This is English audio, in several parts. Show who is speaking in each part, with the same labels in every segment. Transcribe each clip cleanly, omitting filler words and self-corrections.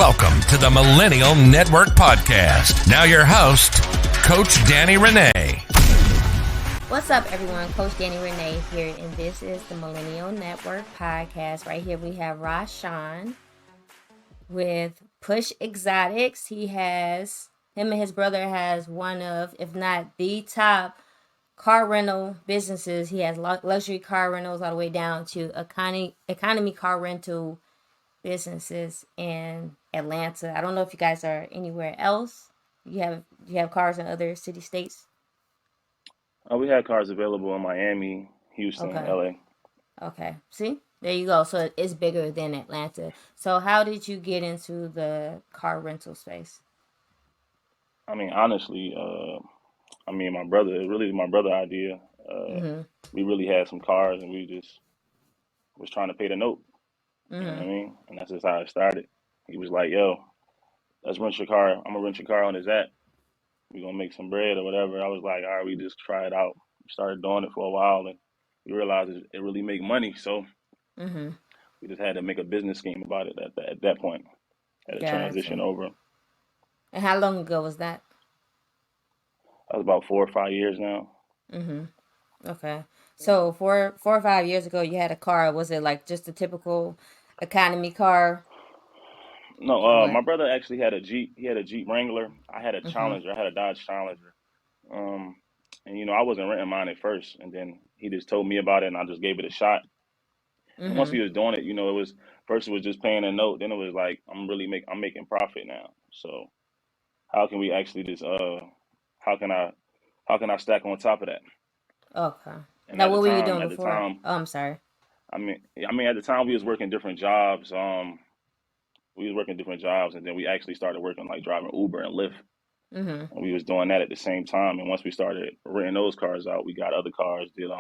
Speaker 1: Welcome to the Millennial Network Podcast. Now your host, Coach Danny Renee.
Speaker 2: What's up, everyone? Coach Danny Renee here, and this is the Millennial Network Podcast. Right here we have RaShawn with Push Exotics. Him and his brother has one of, if not the top car rental businesses. He has luxury car rentals all the way down to economy car rental businesses in Atlanta. I don't know if you guys are anywhere else. You have cars in other city states?
Speaker 3: We had cars available in Miami, Houston,
Speaker 2: Okay.
Speaker 3: LA.
Speaker 2: Okay. See? There you go. So it's bigger than Atlanta. So how did you get into the car rental space?
Speaker 3: I mean, honestly, my brother, it really was my brother's idea.
Speaker 2: Mm-hmm.
Speaker 3: We really had some cars and we just was trying to pay the note. You know what I
Speaker 2: Mm-hmm.
Speaker 3: mean? And that's just how it started. He was like, yo, let's rent your car. I'm going to rent your car on his app. We're going to make some bread or whatever. I was like, all right, we just try it out. We started doing it for a while and we realized it really make money. So
Speaker 2: Mm-hmm.
Speaker 3: we just had to make a business scheme about it at that point. Had to transition
Speaker 2: Gotcha.
Speaker 3: over.
Speaker 2: And how long ago was that?
Speaker 3: That was about 4 or 5 years now.
Speaker 2: Mm-hmm. Okay. So 4 or 5 years ago, you had a car. Was it like just a typical economy car or
Speaker 3: No,
Speaker 2: what?
Speaker 3: my brother actually had a Jeep. He had a Jeep Wrangler. I had a
Speaker 2: Mm-hmm.
Speaker 3: Challenger. I had a Dodge Challenger. Um, and I wasn't renting mine at first, and then he just told me about it, and I just gave it a shot. And once
Speaker 2: Mm-hmm.
Speaker 3: we was doing it, it was first it was just paying a note. Then it was like I'm making profit now. So how can we actually just how can I how can I stack on top of that?
Speaker 2: Okay.
Speaker 3: And
Speaker 2: Now,
Speaker 3: at the
Speaker 2: what were you
Speaker 3: time,
Speaker 2: doing before? Oh, I'm sorry.
Speaker 3: at the time we was working different jobs. We was working different jobs, and then we actually started working like driving Uber and Lyft.
Speaker 2: Mm-hmm.
Speaker 3: And we was doing that at the same time. And once we started renting those cars out, we got other cars, did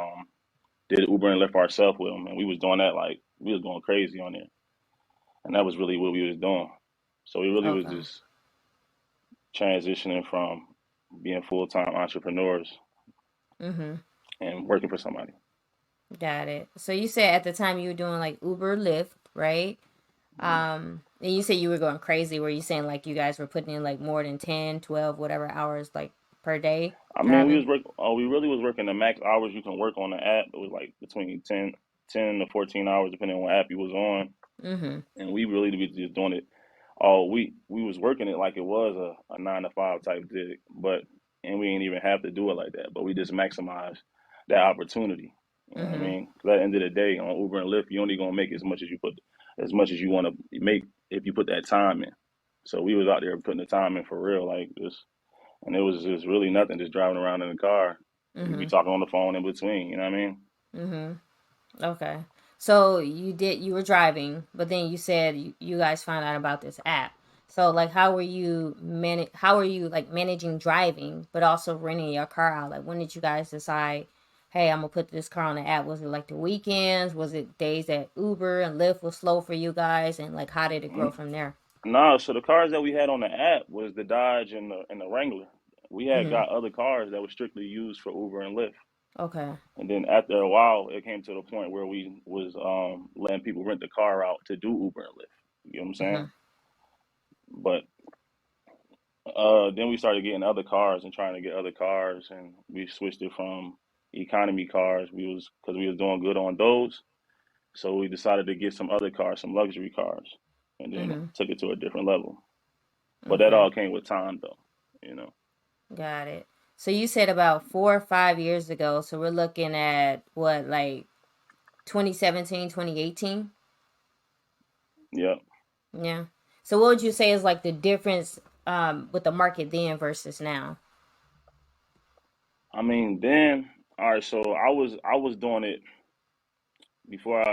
Speaker 3: Uber and Lyft ourselves with them, and we was doing that like we was going crazy on there. And that was really what we was doing. So we really was
Speaker 2: Okay.
Speaker 3: just transitioning from being full time entrepreneurs
Speaker 2: Mm-hmm.
Speaker 3: and working for somebody.
Speaker 2: Got it. So you said at the time you were doing like Uber, Lyft, right? And you said you were going crazy. Were you saying like you guys were putting in like more than 10, 12, whatever hours like per day
Speaker 3: I mean,
Speaker 2: driving?
Speaker 3: we really was working the max hours you can work on the app. It was like between 10 to 14 hours, depending on what app you was on.
Speaker 2: Mm-hmm.
Speaker 3: And we really was just doing it all week. We was working it like it was a 9 to 5 type gig, and we ain't even have to do it like that. But we just maximize that opportunity. You know what I
Speaker 2: Mm-hmm.
Speaker 3: mean? 'Cause at the end of the day, on Uber and Lyft, you only gonna make as much as you want to make if you put that time in. So we was out there putting the time in for real, like this, and it was just really nothing, just driving around in the car. We be
Speaker 2: Mm-hmm.
Speaker 3: talking on the phone in between. You know what I mean?
Speaker 2: Mm-hmm. Okay. So you were driving, but then you said you guys found out about this app. So like how were you like managing driving but also renting your car out? Like when did you guys decide, hey, I'm gonna put this car on the app? Was it like the weekends? Was it days that Uber and Lyft was slow for you guys? And like how did it grow from there?
Speaker 3: No, so the cars that we had on the app was the Dodge and the Wrangler. We had
Speaker 2: Mm-hmm.
Speaker 3: got other cars that were strictly used for Uber and Lyft.
Speaker 2: Okay.
Speaker 3: And then after a while, it came to the point where we was letting people rent the car out to do Uber and Lyft. You know what I'm saying?
Speaker 2: Mm-hmm.
Speaker 3: But then we started getting other cars and trying to get other cars, and we switched it from economy cars. Because we was doing good on those, so we decided to get some other cars, some luxury cars, and then
Speaker 2: Mm-hmm.
Speaker 3: took it to a different level. But that
Speaker 2: Okay.
Speaker 3: all came with time, though. You know.
Speaker 2: Got it. So you said about 4 or 5 years ago. So we're looking at what, like 2017, 2018?
Speaker 3: Yep.
Speaker 2: Yeah. So what would you say is like the difference with the market then versus now?
Speaker 3: I mean, then all right. So I was doing it before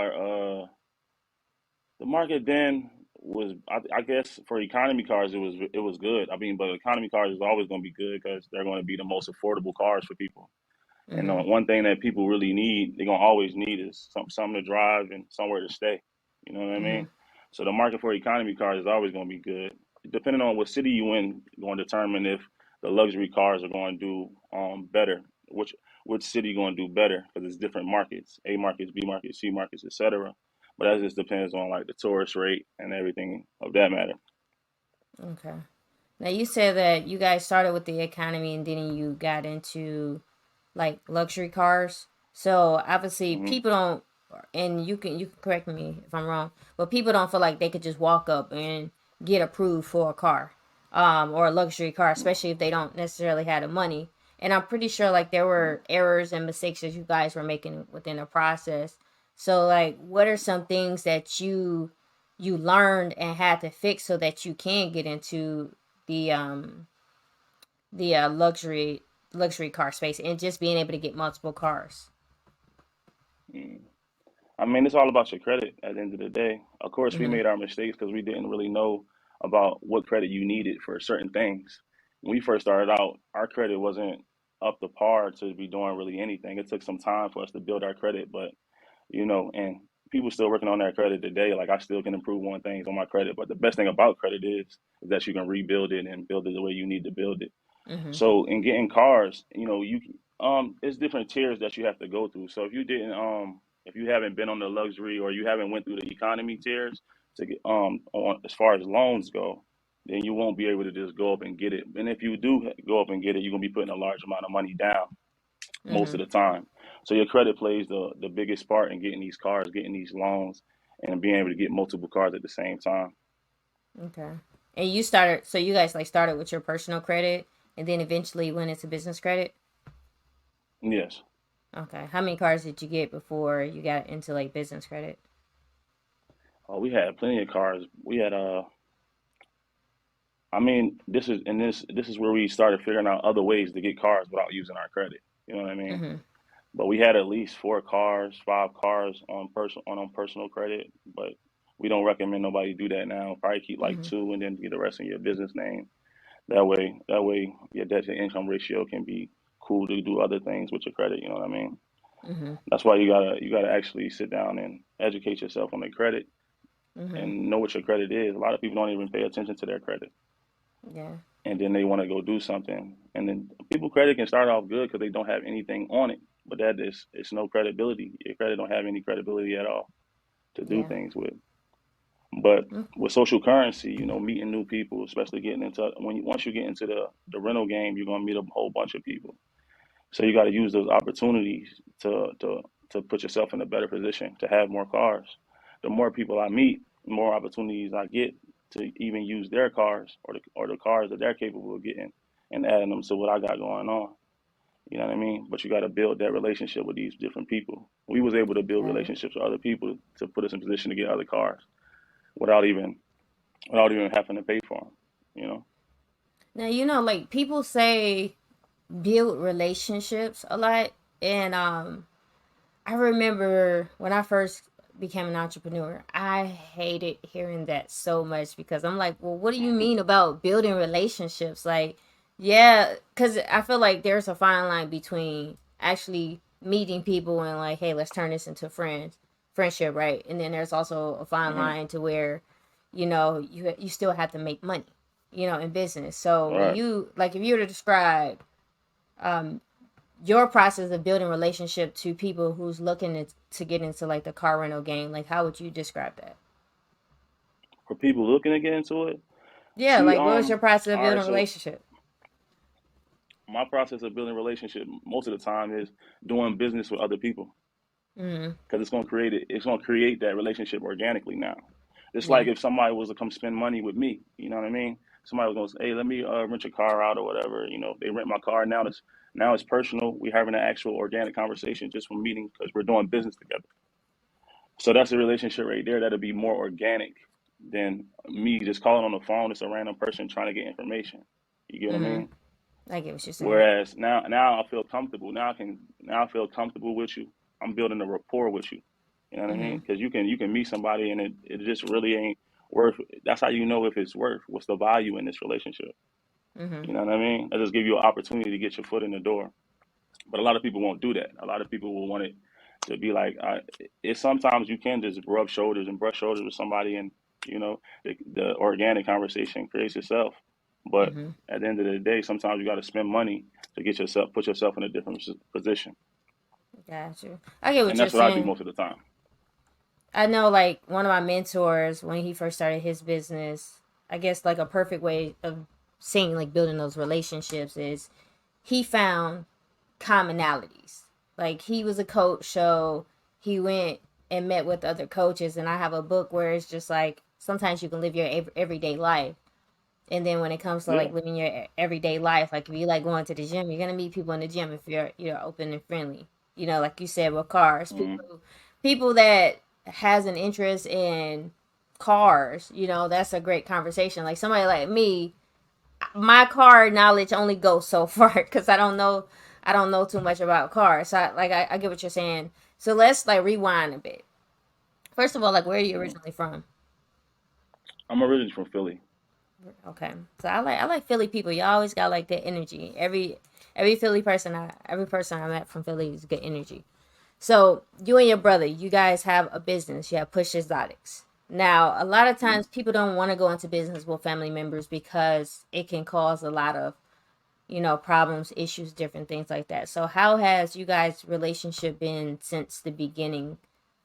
Speaker 3: the market then was I guess for economy cars it was good. I mean, but economy cars is always going to be good because they're going to be the most affordable cars for people. And
Speaker 2: Mm-hmm.
Speaker 3: one thing that people really need, they're gonna always need is something to drive and somewhere to stay. You know what I
Speaker 2: Mm-hmm.
Speaker 3: mean? So the market for economy cars is always gonna be good. Depending on what city you in, going to determine if the luxury cars are going to do better. Which city going to do better? Because it's different markets, A markets, B markets, C markets, etc. But that just depends on like the tourist rate and everything of that matter.
Speaker 2: Okay. Now you said that you guys started with the economy and then you got into like luxury cars. So obviously
Speaker 3: Hmm.
Speaker 2: people don't, and you can correct me if I'm wrong, but people don't feel like they could just walk up and get approved for a car, or a luxury car, especially if they don't necessarily have the money. And I'm pretty sure like there were errors and mistakes that you guys were making within the process. So like, what are some things that you learned and had to fix so that you can get into the luxury car space and just being able to get multiple cars.
Speaker 3: Mm. I mean, it's all about your credit at the end of the day. Of course, we
Speaker 2: Mhm.
Speaker 3: made our mistakes because we didn't really know about what credit you needed for certain things. When we first started out, our credit wasn't up to par to be doing really anything. It took some time for us to build our credit, but and people still working on their credit today. Like I still can improve on things on my credit, but the best thing about credit is that you can rebuild it and build it the way you need to build it.
Speaker 2: Mhm.
Speaker 3: So in getting cars, it's different tiers that you have to go through. So if you haven't been on the luxury or you haven't went through the economy tiers to get on as far as loans go, then you won't be able to just go up and get it. And if you do go up and get it, you're gonna be putting a large amount of money down most of
Speaker 2: Mhm.
Speaker 3: the time. So your credit plays the biggest part in getting these cars, getting these loans, and being able to get multiple cars at the same time.
Speaker 2: Okay. And you started, so you guys like started with your personal credit and then eventually went into business credit.
Speaker 3: Yes.
Speaker 2: Okay. How many cars did you get before you got into like business credit?
Speaker 3: We had plenty of cars. We had I mean, this is where we started figuring out other ways to get cars without using our credit. You know what I mean?
Speaker 2: Mhm.
Speaker 3: But we had at least 4 cars, 5 cars on personal credit. But we don't recommend nobody do that now. Probably keep like
Speaker 2: Mhm.
Speaker 3: two and then get the rest in your business name. That way, your debt to income ratio can be cool to do other things with your credit. You know what I mean?
Speaker 2: Mhm.
Speaker 3: That's why you gotta actually sit down and educate yourself on the credit
Speaker 2: Mhm.
Speaker 3: and know what your credit is. A lot of people don't even pay attention to their credit,
Speaker 2: Yeah.
Speaker 3: and then they want to go do something, and then people credit can start off good because they don't have anything on it, but that is it's no credibility. Your credit don't have any credibility at all to do
Speaker 2: Yeah.
Speaker 3: things with. But
Speaker 2: Mm.
Speaker 3: with social currency, meeting new people, especially getting into once you get into the rental game, you're gonna meet a whole bunch of people. So you got to use those opportunities to to to put yourself in a better position to have more cars. The more people I meet, the more opportunities I get to even use their cars or the cars that they're capable of getting and adding them to what I got going on. You know what I mean? But you got to build that relationship with these different people. We was able to build
Speaker 2: Got it.
Speaker 3: relationships with other people to put us in position to get other cars without even without even having to pay for them. You know?
Speaker 2: Now like people say build relationships a lot, and I remember when I first became an entrepreneur, I hated hearing that so much because I'm like, well, what do you mean about building relationships? Like, yeah, because I feel like there's a fine line between actually meeting people and like, hey, let's turn this into friendship, right? And then there's also a fine
Speaker 3: Hmm.
Speaker 2: line to where, you still have to make money, in business. So
Speaker 3: All
Speaker 2: when
Speaker 3: right.
Speaker 2: you like, if you were to describe um your process of building relationship to people who's looking to get into like the car rental game, like how would you describe that?
Speaker 3: For people looking to get into it,
Speaker 2: Yeah,
Speaker 3: see,
Speaker 2: like what was your process of
Speaker 3: all right,
Speaker 2: building a
Speaker 3: so
Speaker 2: relationship?
Speaker 3: my process of building a relationship most of the time is doing business with other people
Speaker 2: Mm-hmm.
Speaker 3: because it's going to create that relationship organically now. It's like
Speaker 2: Yeah.
Speaker 3: if somebody was to come spend money with me, you know what I mean? Somebody was going to say, hey, let me rent your car out or whatever. They rent my car. Now it's personal. We're having an actual organic conversation just from meeting because we're doing business together. So that's a relationship right there that'll be more organic than me just calling on the phone. It's a random person trying to get information. You get what I
Speaker 2: Mm-hmm.
Speaker 3: mean?
Speaker 2: I get what you're saying.
Speaker 3: Whereas now I feel comfortable. Now I feel comfortable with you. I'm building a rapport with you. You know what I
Speaker 2: Mm-hmm.
Speaker 3: mean? Because you can meet somebody and it just really ain't worth. That's how you know if it's worth. What's the value in this relationship?
Speaker 2: Mm-hmm.
Speaker 3: You know what I mean? That just give you an opportunity to get your foot in the door. But a lot of people won't do that. A lot of people will want it to be like. It's sometimes you can just rub shoulders and brush shoulders with somebody, and the organic conversation creates itself. But
Speaker 2: Mm-hmm.
Speaker 3: at the end of the day, sometimes you got to spend money to put yourself in a different position,
Speaker 2: Got you. I get what
Speaker 3: and
Speaker 2: you're
Speaker 3: that's what I do
Speaker 2: saying.
Speaker 3: most of the time.
Speaker 2: I know like one of my mentors when he first started his business. I guess like a perfect way of seeing like building those relationships is he found commonalities. Like he was a coach, so he went and met with other coaches. And I have a book where it's just like sometimes you can live your everyday life, and then when it comes to
Speaker 3: Yeah.
Speaker 2: like living your everyday life, like if you like going to the gym, you're gonna meet people in the gym if you're open and friendly. You know, like you said with cars,
Speaker 3: Mm-hmm.
Speaker 2: people that has an interest in cars, you know, that's a great conversation. Like somebody like me, my car knowledge only goes so far because I don't know too much about cars. So I get what you're saying. So let's like rewind a bit. First of all, like where are you originally from?
Speaker 3: I'm originally from Philly.
Speaker 2: Okay, so I like Philly people. You always got like that energy. Every Philly person every person I met from Philly is good energy. So you and your brother, you guys have a business. You have Push Exotics. Now, a lot of
Speaker 3: Mm-hmm.
Speaker 2: times people don't want to go into business with family members because it can cause a lot of problems, issues, different things like that. So how has you guys' relationship been since the beginning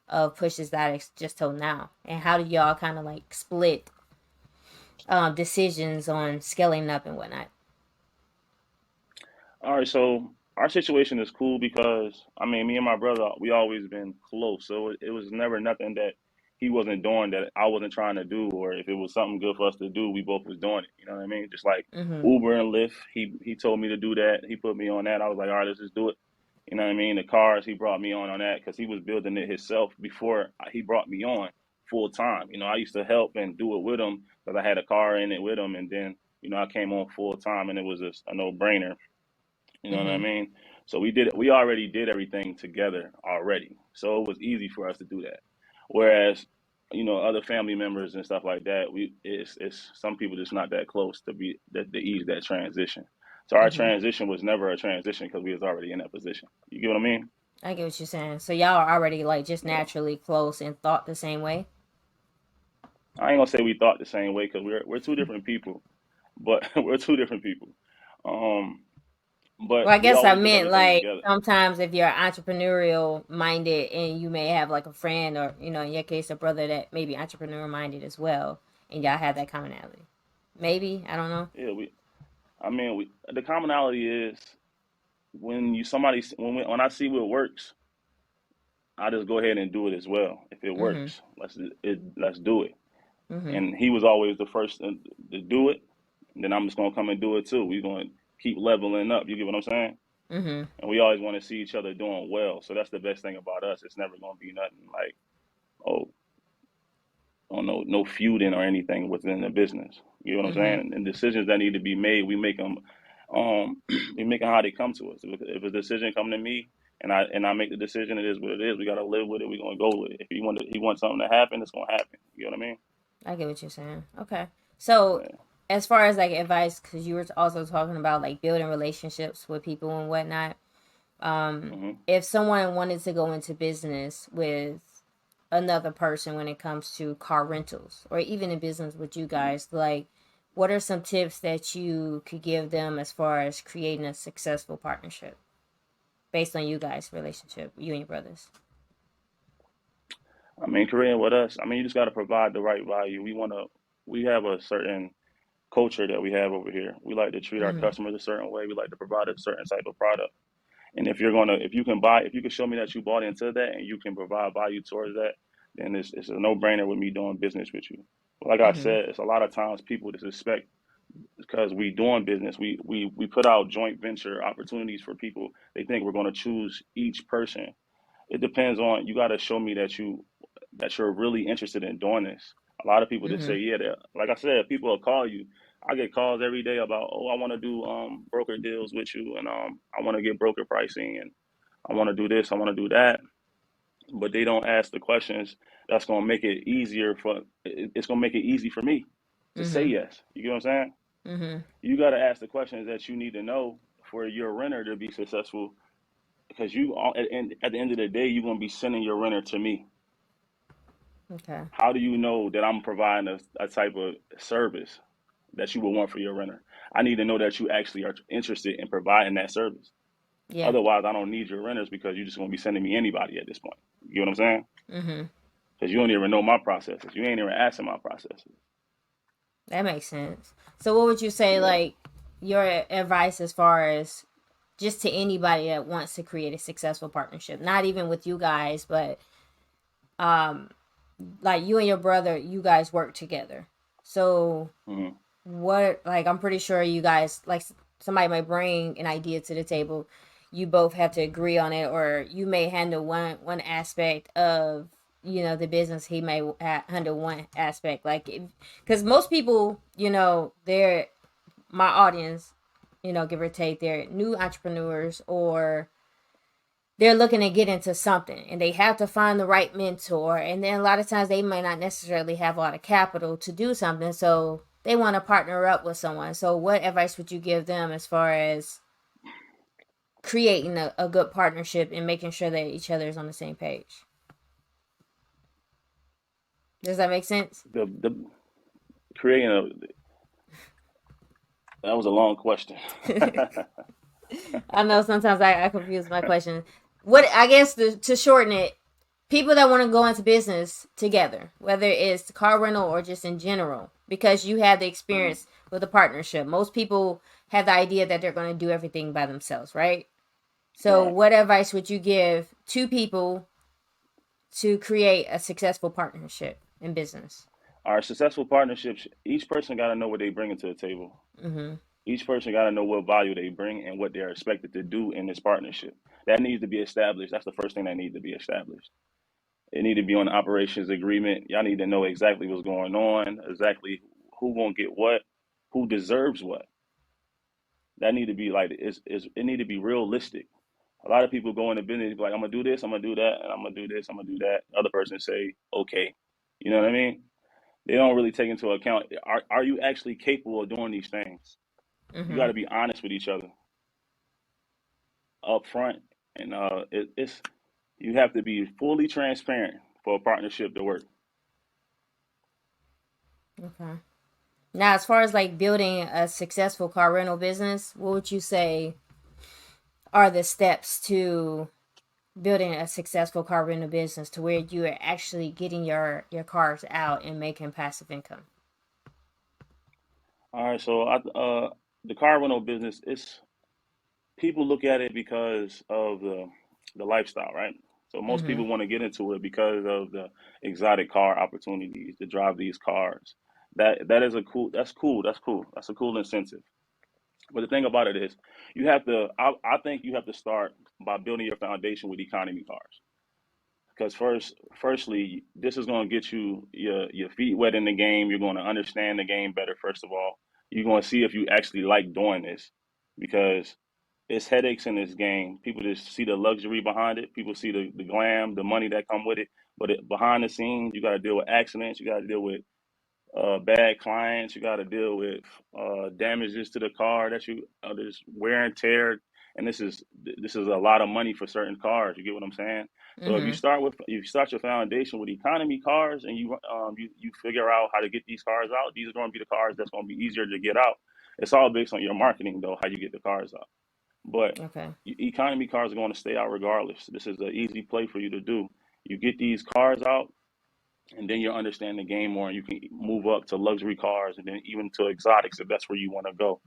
Speaker 2: of Push Exotics just till now? And how do y'all kind of like split decisions on scaling up and whatnot?
Speaker 3: All right, so our situation is cool because I mean, me and my brother, we always been close. So it was never nothing that he wasn't doing that I wasn't trying to do, or if it was something good for us to do, we both was doing it. You know what I mean? Just like
Speaker 2: Mhm.
Speaker 3: Uber and Lyft, he told me to do that. He put me on that. I was like, all right, let's just do it. You know what I mean? The cars, he brought me on that because he was building it himself before he brought me on full time. You know, I used to help and do it with him because I had a car in it with him, and then I came on full time, and it was just a no brainer. You know what I
Speaker 2: Mhm.
Speaker 3: mean? So we did it. We already did everything together already. So it was easy for us to do that. Whereas, other family members and stuff like that, it's some people just not that close to be that to ease that transition. So our
Speaker 2: Mhm.
Speaker 3: transition was never a transition because we was already in that position. You get what I mean?
Speaker 2: I get what you're saying. So y'all are already like just
Speaker 3: Yeah.
Speaker 2: naturally close and thought the same way.
Speaker 3: I ain't gonna say we thought the same way because we're two different people, but we're two different people. Um, but
Speaker 2: Well, I
Speaker 3: we
Speaker 2: guess I
Speaker 3: always did
Speaker 2: meant
Speaker 3: everything
Speaker 2: like
Speaker 3: together.
Speaker 2: sometimes if you're entrepreneurial minded and you may have like a friend or in your case a brother that may be entrepreneur minded as well, and y'all have that commonality. Maybe I don't know.
Speaker 3: Yeah, I mean, the commonality is when you somebody when I see what works, I just go ahead and do it as well. If it
Speaker 2: Mhm.
Speaker 3: works, let's do it.
Speaker 2: Mhm.
Speaker 3: And he was always the first to do it. And then I'm just gonna come and do it too. We're gonna keep leveling up. You get what I'm saying?
Speaker 2: Mhm.
Speaker 3: And we always want to see each other doing well. So that's the best thing about us. It's never gonna be nothing like, oh, no feuding or anything within the business. You know what I'm
Speaker 2: Mhm.
Speaker 3: saying? And decisions that need to be made, we make them. We make them how they come to us. If a decision come to me and I make the decision, it is what it is. We gotta live with it. We're gonna go with it. If he wants something to happen, it's gonna happen. You know what I mean?
Speaker 2: I get what you're saying. Okay. So
Speaker 3: Yeah.
Speaker 2: as far as like advice, because you were also talking about like building relationships with people and whatnot.
Speaker 3: Hmm.
Speaker 2: If someone wanted to go into business with another person when it comes to car rentals or even in business with you guys, like what are some tips that you could give them as far as creating a successful partnership based on you guys relationship, you and your brothers?
Speaker 3: I mean, Korean with us. I mean, you just gotta provide the right value. We have a certain culture that we have over here. We like to treat our
Speaker 2: Mm-hmm.
Speaker 3: customers a certain way. We like to provide a certain type of product. And if you can show me that you bought into that and you can provide value towards that, then it's a no brainer with me doing business with you. Like I
Speaker 2: Mm-hmm.
Speaker 3: said, it's a lot of times people disrespect because we doing business. We put out joint venture opportunities for people. They think we're going to choose each person. It depends on you. Got to show me that you're really interested in doing this. A lot of people just
Speaker 2: Mm-hmm.
Speaker 3: say, yeah, like I said, people will call you. I get calls every day about, oh, I want to do broker deals with you, and I want to get broker pricing, and I want to do this, I want to do that, but they don't ask the questions that's going to make it easier for. It's going to make it easy for me to say
Speaker 2: Mm-hmm.
Speaker 3: yes. You get what I'm saying?
Speaker 2: Mm-hmm.
Speaker 3: You got to ask the questions that you need to know for your renter to be successful, because at the end of the day, you're going to be sending your renter to me.
Speaker 2: Okay.
Speaker 3: How do you know that I'm providing a type of service that you would want for your renter? I need to know that you actually are interested in providing that service.
Speaker 2: Yeah.
Speaker 3: Otherwise, I don't need your renters because you're just going to be sending me anybody at this point. You get what I'm saying?
Speaker 2: Mm-hmm.
Speaker 3: Because you don't even know my processes. You ain't even asking my processes.
Speaker 2: That makes sense. So what would you say,
Speaker 3: Yeah.
Speaker 2: like, your advice as far as just to anybody that wants to create a successful partnership? Not even with you guys, but um like you and your brother, you guys work together. So
Speaker 3: Hmm.
Speaker 2: what, like, I'm pretty sure you guys, like, somebody might bring an idea to the table, you both have to agree on it, or you may handle one aspect of, the business, he may handle one aspect, like, because most people, they're my audience, give or take, they're new entrepreneurs, or they're looking to get into something and they have to find the right mentor, and then a lot of times they might not necessarily have a lot of capital to do something, so they want to partner up with someone. So what advice would you give them as far as creating a good partnership and making sure that each other is on the same page? Does that make sense?
Speaker 3: The creating a That was a long question.
Speaker 2: I know sometimes I confuse my question. What, I guess, to shorten it, people that want to go into business together, whether it's car rental or just in general, because you have the
Speaker 3: Mhm.
Speaker 2: experience with a partnership. Most people have the idea that they're going to do everything by themselves, right? So,
Speaker 3: Right.
Speaker 2: what advice would you give to people to create a successful partnership in business?
Speaker 3: Our successful partnerships, each person got to know what they bring to the table.
Speaker 2: Mm-hmm.
Speaker 3: Each person got to know what value they bring and what they're expected to do in this partnership. That needs to be established. That's the first thing that needs to be established. It need to be on the operations agreement. Y'all need to know exactly what's going on, exactly who gonna get what, who deserves what. That need to be like it need to be realistic. A lot of people go into business like I'm gonna do this, I'm gonna do that, and I'm gonna do this, I'm gonna do that. The other person say okay. You know what I mean? They don't really take into account are you actually capable of doing these things? You got
Speaker 2: Mm-hmm.
Speaker 3: to be honest with each other up front, and it's you have to be fully transparent for a partnership to work.
Speaker 2: Okay. Now, as far as like building a successful car rental business, what would you say are the steps to building a successful car rental business to where you are actually getting your cars out and making passive income?
Speaker 3: All right, so the car rental business, it's people look at it because of the lifestyle, right? So most
Speaker 2: Mm-hmm.
Speaker 3: people want to get into it because of the exotic car opportunities to drive these cars. That is a cool. That's cool. That's cool. That's a cool incentive. But the thing about it is, you have to. I think you have to start by building your foundation with economy cars. Because firstly, this is going to get you your feet wet in the game. You're going to understand the game better. First of all, you're going to see if you actually like doing this, because it's headaches in this game. People just see the luxury behind it. People see the glam, the money that come with it. But behind the scenes, you got to deal with accidents. You got to deal with bad clients. You got to deal with damages to the car that there's wear and tear, and this is a lot of money for certain cars. You get what I'm saying? So if
Speaker 2: Mm-hmm.
Speaker 3: you start your foundation with economy cars, and you figure out how to get these cars out. These are going to be the cars that's going to be easier to get out. It's all based on your marketing, though, how you get the cars out. But
Speaker 2: Okay.
Speaker 3: economy cars are going to stay out regardless. This is an easy play for you to do. You get these cars out, and then you understand the game more, and you can move up to luxury cars, and then even to exotics if that's where you want to go.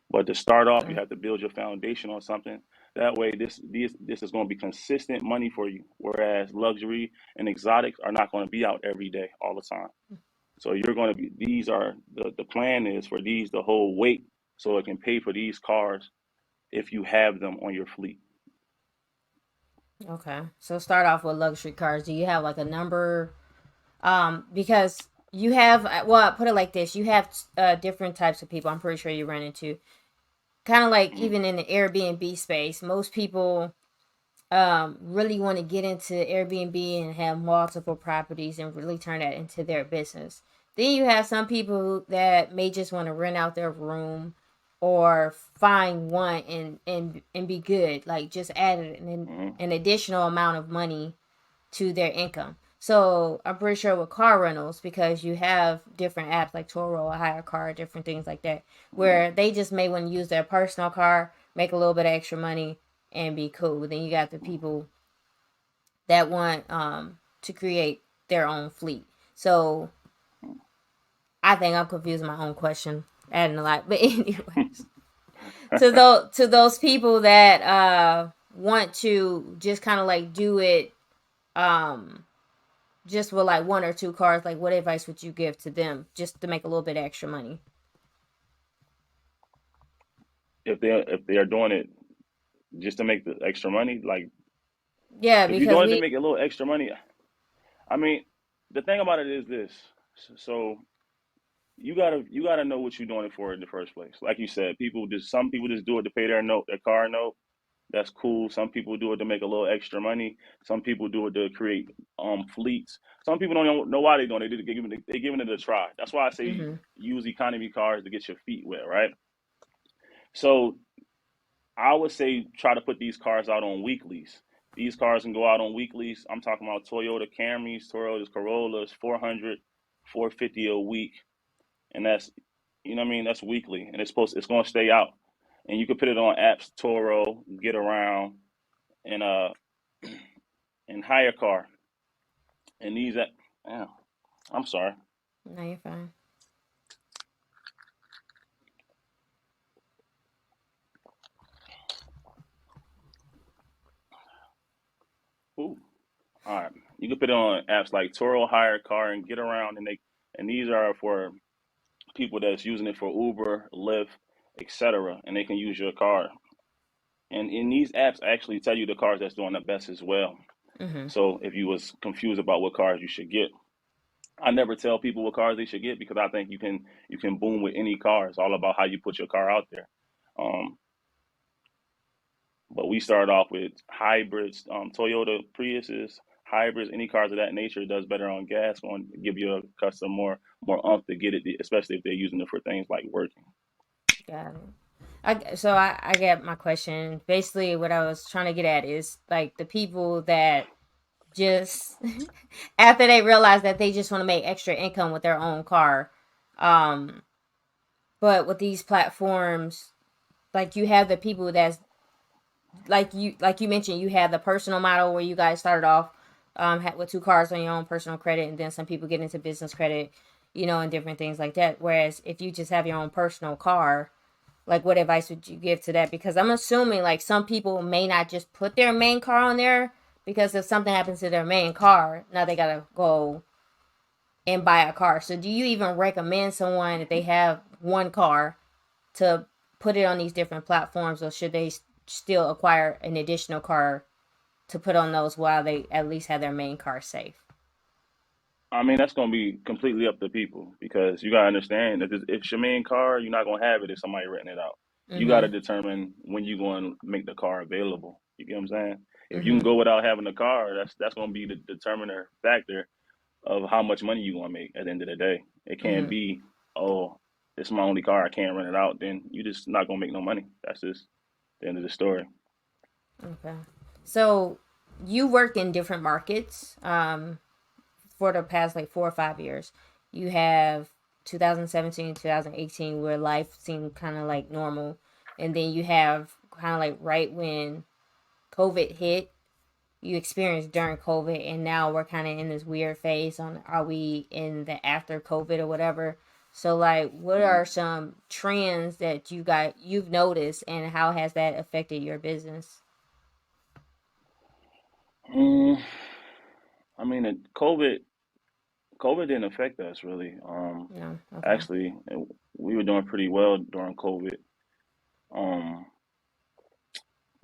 Speaker 3: But to start off, you
Speaker 2: Okay.
Speaker 3: have to build your foundation on something. That way, this is going to be consistent money for you. Whereas luxury and exotics are not going to be out every day, all the time. So you're going to be. These are the plan is for these to hold weight, so it can pay for these cars if you have them on your fleet.
Speaker 2: Okay. So start off with luxury cars. Do you have like a number? Because you have, well, put it like this: you have different types of people. I'm pretty sure you run into, kind of like,
Speaker 3: Mhm.
Speaker 2: even in the Airbnb space, most people really want to get into Airbnb and have multiple properties and really turn that into their business. Then you have some people that may just want to rent out their room or find one and be good, like just add
Speaker 3: Mhm.
Speaker 2: an additional amount of money to their income. So I'm pretty sure with car rentals, because you have different apps like Toro, a hire car, different things like that,
Speaker 3: Mhm.
Speaker 2: where they just may want to use their personal car, make a little bit of extra money, and be cool. Then you got the people that want to create their own fleet. So I think I'm confusing my own question, adding a lot. But anyways, to those people that want to just kind of like do it um just with like one or two cars, like what advice would you give to them just to make a little bit of extra money?
Speaker 3: If they are doing it just to make the extra money, like
Speaker 2: Yeah,
Speaker 3: if you're
Speaker 2: because
Speaker 3: doing it to
Speaker 2: we
Speaker 3: make a little extra money, I mean, the thing about it is this. So you gotta know what you're doing it for in the first place. Like you said, some people just do it to pay their car note. That's cool. Some people do it to make a little extra money. Some people do it to create fleets. Some people don't know why they're doing it. They giving it a try. That's why I say
Speaker 2: mhm
Speaker 3: use economy cars to get your feet wet, right? So I would say try to put these cars out on weeklies. These cars can go out on weeklies. I'm talking about Toyota Camrys, Toyota Corollas, 400, 450 a week, and that's what I mean. That's weekly, and it's going to stay out. And you can put it on apps, Toro, Get Around, and and hire car. And these at yeah, I'm sorry.
Speaker 2: no, you're fine.
Speaker 3: Ooh, all right. You can put it on apps like Toro, hire car, and Get Around, and these are for people that's using it for Uber, Lyft, etc. And they can use your car. And in these apps actually tell you the cars that's doing the best as well.
Speaker 2: Mhm
Speaker 3: So if you was confused about what cars you should get, I never tell people what cars they should get because I think you can boom with any car. It's all about how you put your car out there. Um, but we started off with hybrids, Toyota Priuses, hybrids, any cars of that nature does better on gas. Going to give your customer more umph to get it, especially if they're using it for things like working.
Speaker 2: got it. I get my question. Basically, what I was trying to get at is like the people that just after they realize that they just want to make extra income with their own car, um, but with these platforms, like you have the people that's like you mentioned, you had the personal model where you guys started off with two cars on your own personal credit, and then some people get into business credit, and different things like that. Whereas if you just have your own personal car, like what advice would you give to that? Because I'm assuming like some people may not just put their main car on there because if something happens to their main car, now they gotta go and buy a car. So do you even recommend someone if they have one car to put it on these different platforms, or should they still acquire an additional car to put on those while they at least have their main car safe?
Speaker 3: I mean, that's gonna be completely up to people because you gotta understand if it's your main car, you're not gonna have it if somebody renting it out. You gotta
Speaker 2: Mm-hmm.
Speaker 3: determine when you're going to make the car available. You get what I'm saying? If you can
Speaker 2: Mm-hmm.
Speaker 3: go without having a car, that's gonna be the determiner factor of how much money you're gonna make at the end of the day. It can't
Speaker 2: Mm-hmm.
Speaker 3: be, oh, it's my only car, I can't rent it out. Then you just not gonna make no money. That's just the end of the story.
Speaker 2: Okay. So you work in different markets for the past like 4 or 5 years. You have 2017, 2018, where life seemed kind of like normal. And then you have kind of like right when COVID hit, you experienced during COVID, and now we're kind of in this weird phase on are we in the after COVID or whatever. So like what are some trends that you've noticed and how has that affected your business?
Speaker 3: Mm, I mean, COVID didn't affect us really.
Speaker 2: No. Okay.
Speaker 3: Actually, we were doing pretty well during COVID. Um,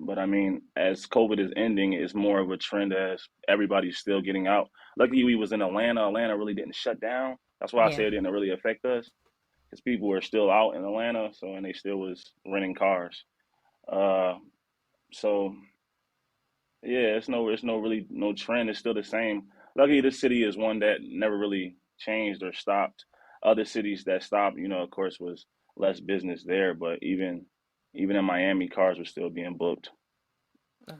Speaker 3: but I mean, as COVID is ending, it's more of a trend as everybody's still getting out. Luckily, we was in Atlanta. Atlanta really didn't shut down. That's why I
Speaker 2: Yeah.
Speaker 3: say it didn't really affect us because people were still out in Atlanta, so and they still was renting cars. Uh, so yeah, it's no really no trend. It's still the same. Luckily, this city is one that never really changed or stopped. Other cities that stopped, of course, was less business there. But even in Miami, cars were still being booked.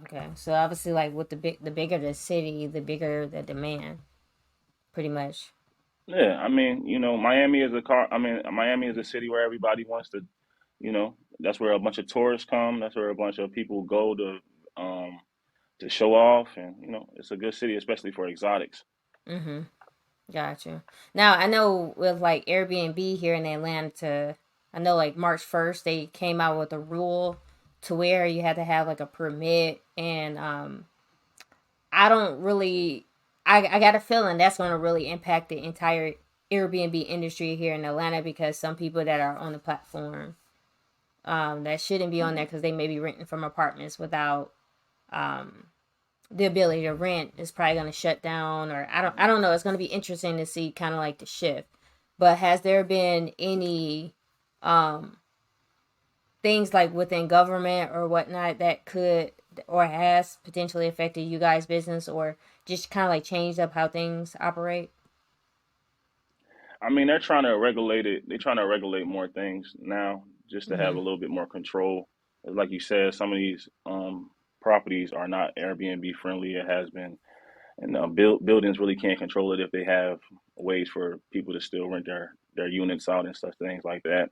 Speaker 2: Okay. So obviously, like with the bigger the city, the bigger the demand, pretty much.
Speaker 3: Yeah, I mean, Miami is a car. I mean, Miami is a city where everybody wants to. That's where a bunch of tourists come. That's where a bunch of people go um to show off, and it's a good city, especially for exotics.
Speaker 2: Mm-hmm. Gotcha. Now I know with like Airbnb here in Atlanta, I know like March 1st they came out with a rule to where you had to have like a permit, and I don't really, I got a feeling that's going to really impact the entire Airbnb industry here in Atlanta, because some people that are on the platform that shouldn't be on there because they may be renting from apartments without um, the ability to rent is probably going to shut down, or I don't know. It's going to be interesting to see kind of like the shift. But has there been any um, things like within government or whatnot that could or has potentially affected you guys' business, or just kind of like changed up how things operate?
Speaker 3: I mean, they're trying to regulate it. They're trying to regulate more things now, just to have
Speaker 2: Mm-hmm.
Speaker 3: a little bit more control. Like you said, some of these properties are not Airbnb friendly. It has been, and buildings really can't control it if they have ways for people to still rent their units out and stuff, things like that.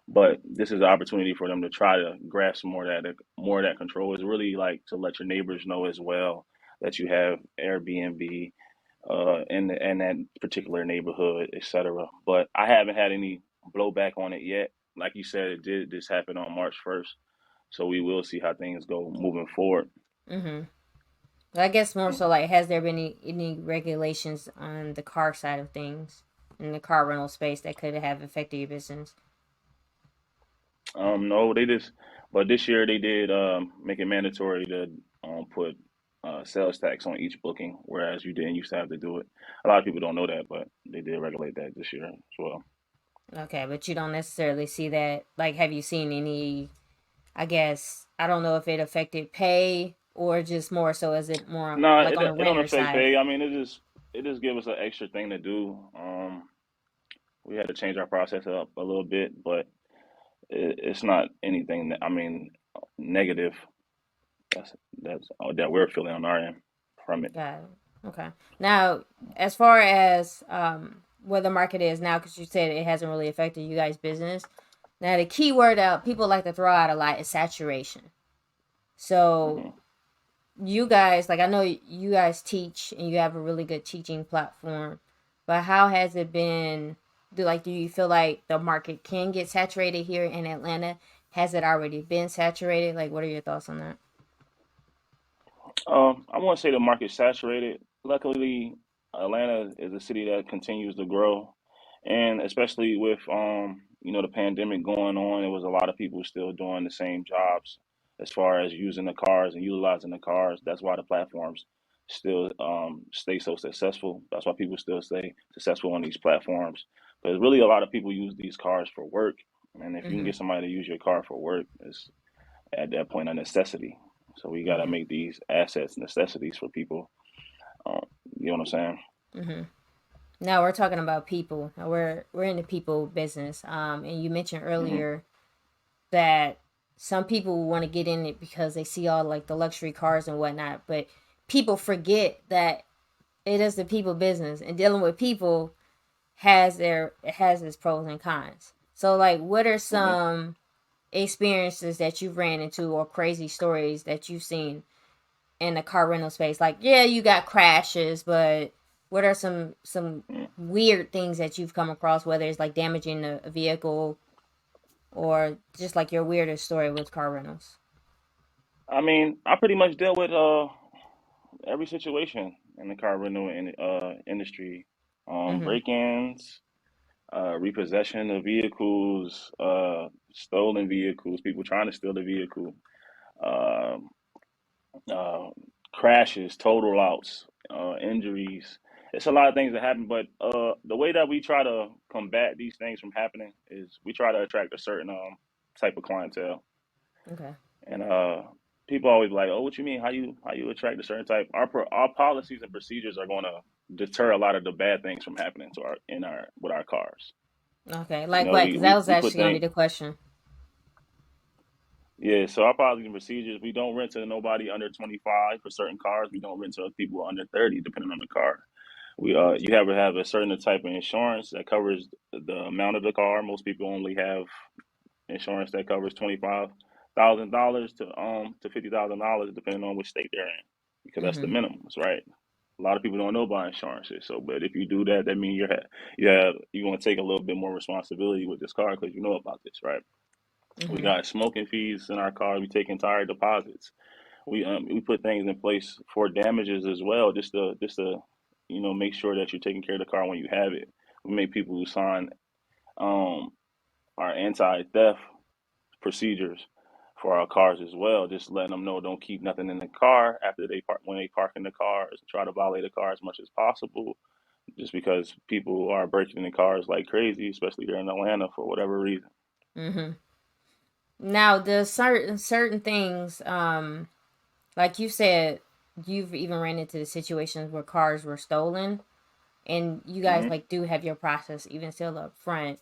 Speaker 3: But this is an opportunity for them to try to grasp more of that control. Is really like to let your neighbors know as well that you have Airbnb in that particular neighborhood, etc. But I haven't had any blowback on it yet. Like you said, it did this happen on March 1st, so we will see how things go moving forward.
Speaker 2: Mm-hmm. I guess more so like, has there been any regulations on the car side of things in the car rental space that could have affected your business?
Speaker 3: No, but this year they did make it mandatory to put sales tax on each booking, whereas you didn't used to have to do it. A lot of people don't know that, but they did regulate that this year as well.
Speaker 2: Okay, but you don't necessarily see that. Like, have you seen any? I guess I don't know if it affected pay or just more so. Is it more
Speaker 3: No,
Speaker 2: like on the
Speaker 3: it don't
Speaker 2: renter
Speaker 3: affect
Speaker 2: side?
Speaker 3: pay. I mean, it just give us an extra thing to do. We had to change our process up a little bit, but it's not anything that I mean negative. That's that we're feeling on our end from it.
Speaker 2: Got it. Okay. Now, as far as where the market is now, because you said it hasn't really affected you guys' business. Now, the key word out people like to throw out a lot is saturation. So
Speaker 3: Hmm.
Speaker 2: you guys, like I know you guys teach and you have a really good teaching platform, but how has it been? Do you feel like the market can get saturated here in Atlanta? Has it already been saturated? Like, what are your thoughts on that?
Speaker 3: I won't say the market's saturated. Luckily, Atlanta is a city that continues to grow, and especially with the pandemic going on, there was a lot of people still doing the same jobs as far as using the cars and utilizing the cars. That's why the platforms still stay so successful. That's why people still stay successful on these platforms, because really a lot of people use these cars for work, and if you can
Speaker 2: Mm-hmm.
Speaker 3: get somebody to use your car for work, it's at that point a necessity. So we got to
Speaker 2: Mm-hmm.
Speaker 3: make these assets necessities for people. Um, you know what I'm saying?
Speaker 2: Mm-hmm. Now we're talking about people. Now we're in the people business. And you mentioned
Speaker 3: Hmm.
Speaker 2: earlier that some people want to get in it because they see all like the luxury cars and whatnot, but people forget that it is the people business, and dealing with people it has its pros and cons. So like, what are
Speaker 3: Hmm.
Speaker 2: some experiences that you've ran into or crazy stories that you've seen in the car rental space? Like, yeah, you got crashes, but what are some weird things that you've come across, whether it's like damaging a vehicle or just like your weirdest story with car rentals?
Speaker 3: I mean, I pretty much dealt with every situation in the car rental industry.
Speaker 2: Mm-hmm.
Speaker 3: Break-ins, repossession of vehicles, stolen vehicles, people trying to steal the vehicle, um uh, crashes, total outs, injuries. It's a lot of things that happen, but the way that we try to combat these things from happening is we try to attract a certain type of clientele,
Speaker 2: Okay.
Speaker 3: and people always like, "Oh, what you mean? How you attract a certain type?" Our policies and procedures are going to deter a lot of the bad things from happening to our in our with our cars.
Speaker 2: Okay.
Speaker 3: You
Speaker 2: Like
Speaker 3: know,
Speaker 2: what?
Speaker 3: we
Speaker 2: Because that
Speaker 3: we,
Speaker 2: was
Speaker 3: we put
Speaker 2: actually gonna be
Speaker 3: things.
Speaker 2: the question.
Speaker 3: Yeah, so our policies and procedures, we don't rent to nobody under 25 for certain cars. We don't rent to people under 30, depending on the car. You have to have a certain type of insurance that covers the amount of the car. Most people only have insurance that covers $25,000 to $50,000, depending on which state they're in, because that's the
Speaker 2: Mm-hmm.
Speaker 3: minimums, right? A lot of people don't know about insurances. So, but if you do that, that means you're gonna take a little bit more responsibility with this car because you know about this, right? We
Speaker 2: Mhm.
Speaker 3: got smoking fees in our car. We take entire deposits. We put things in place for damages as well, just to make sure that you're taking care of the car when you have it. We make people who sign um our anti-theft procedures for our cars as well, just letting them know don't keep nothing in the car after they park when they park in the cars. Try to violate the car as much as possible, just because people are breaking in the cars like crazy, especially here in Atlanta for whatever reason.
Speaker 2: Mhm. Now, the certain things, like you said, you've even ran into the situations where cars were stolen, and you guys
Speaker 3: Hmm.
Speaker 2: like do have your process even still up front.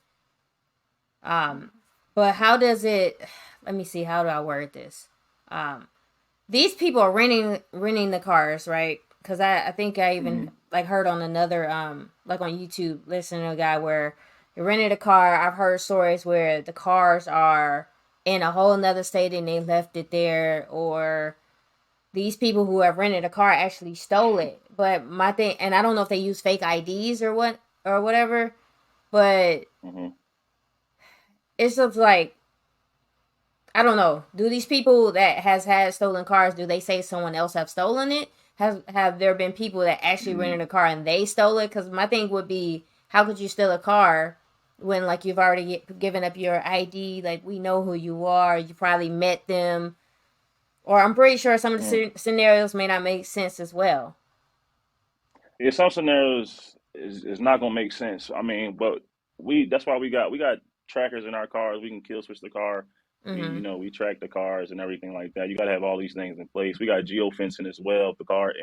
Speaker 2: Um, but how does it? Let me see. How do I word this? Um, these people are renting the cars, right? Because I think I even
Speaker 3: Hmm.
Speaker 2: like heard on another like on YouTube listening to a guy where he rented a car. I've heard stories where the cars are in a whole another state and they left it there, or these people who have rented a car actually stole it. But my thing, and I don't know if they use fake IDs or what or whatever, but
Speaker 3: Hmm.
Speaker 2: it's just like I don't know. Do these people that has had stolen cars, do they say someone else have stolen it? Have there been people that actually rented a car and they stole it? Because my thing would be, how could you steal a car when like you've already given up your ID? Like we know who you are. You probably met them, or I'm pretty sure some of the
Speaker 3: Mm.
Speaker 2: scenarios may not make sense as well.
Speaker 3: Yeah, some scenarios is not gonna make sense. I mean, but that's why we got trackers in our cars. We can kill switch the car.
Speaker 2: Mm-hmm.
Speaker 3: We track the cars and everything like that. You got to have all these things in place. We got geofencing as well. If the car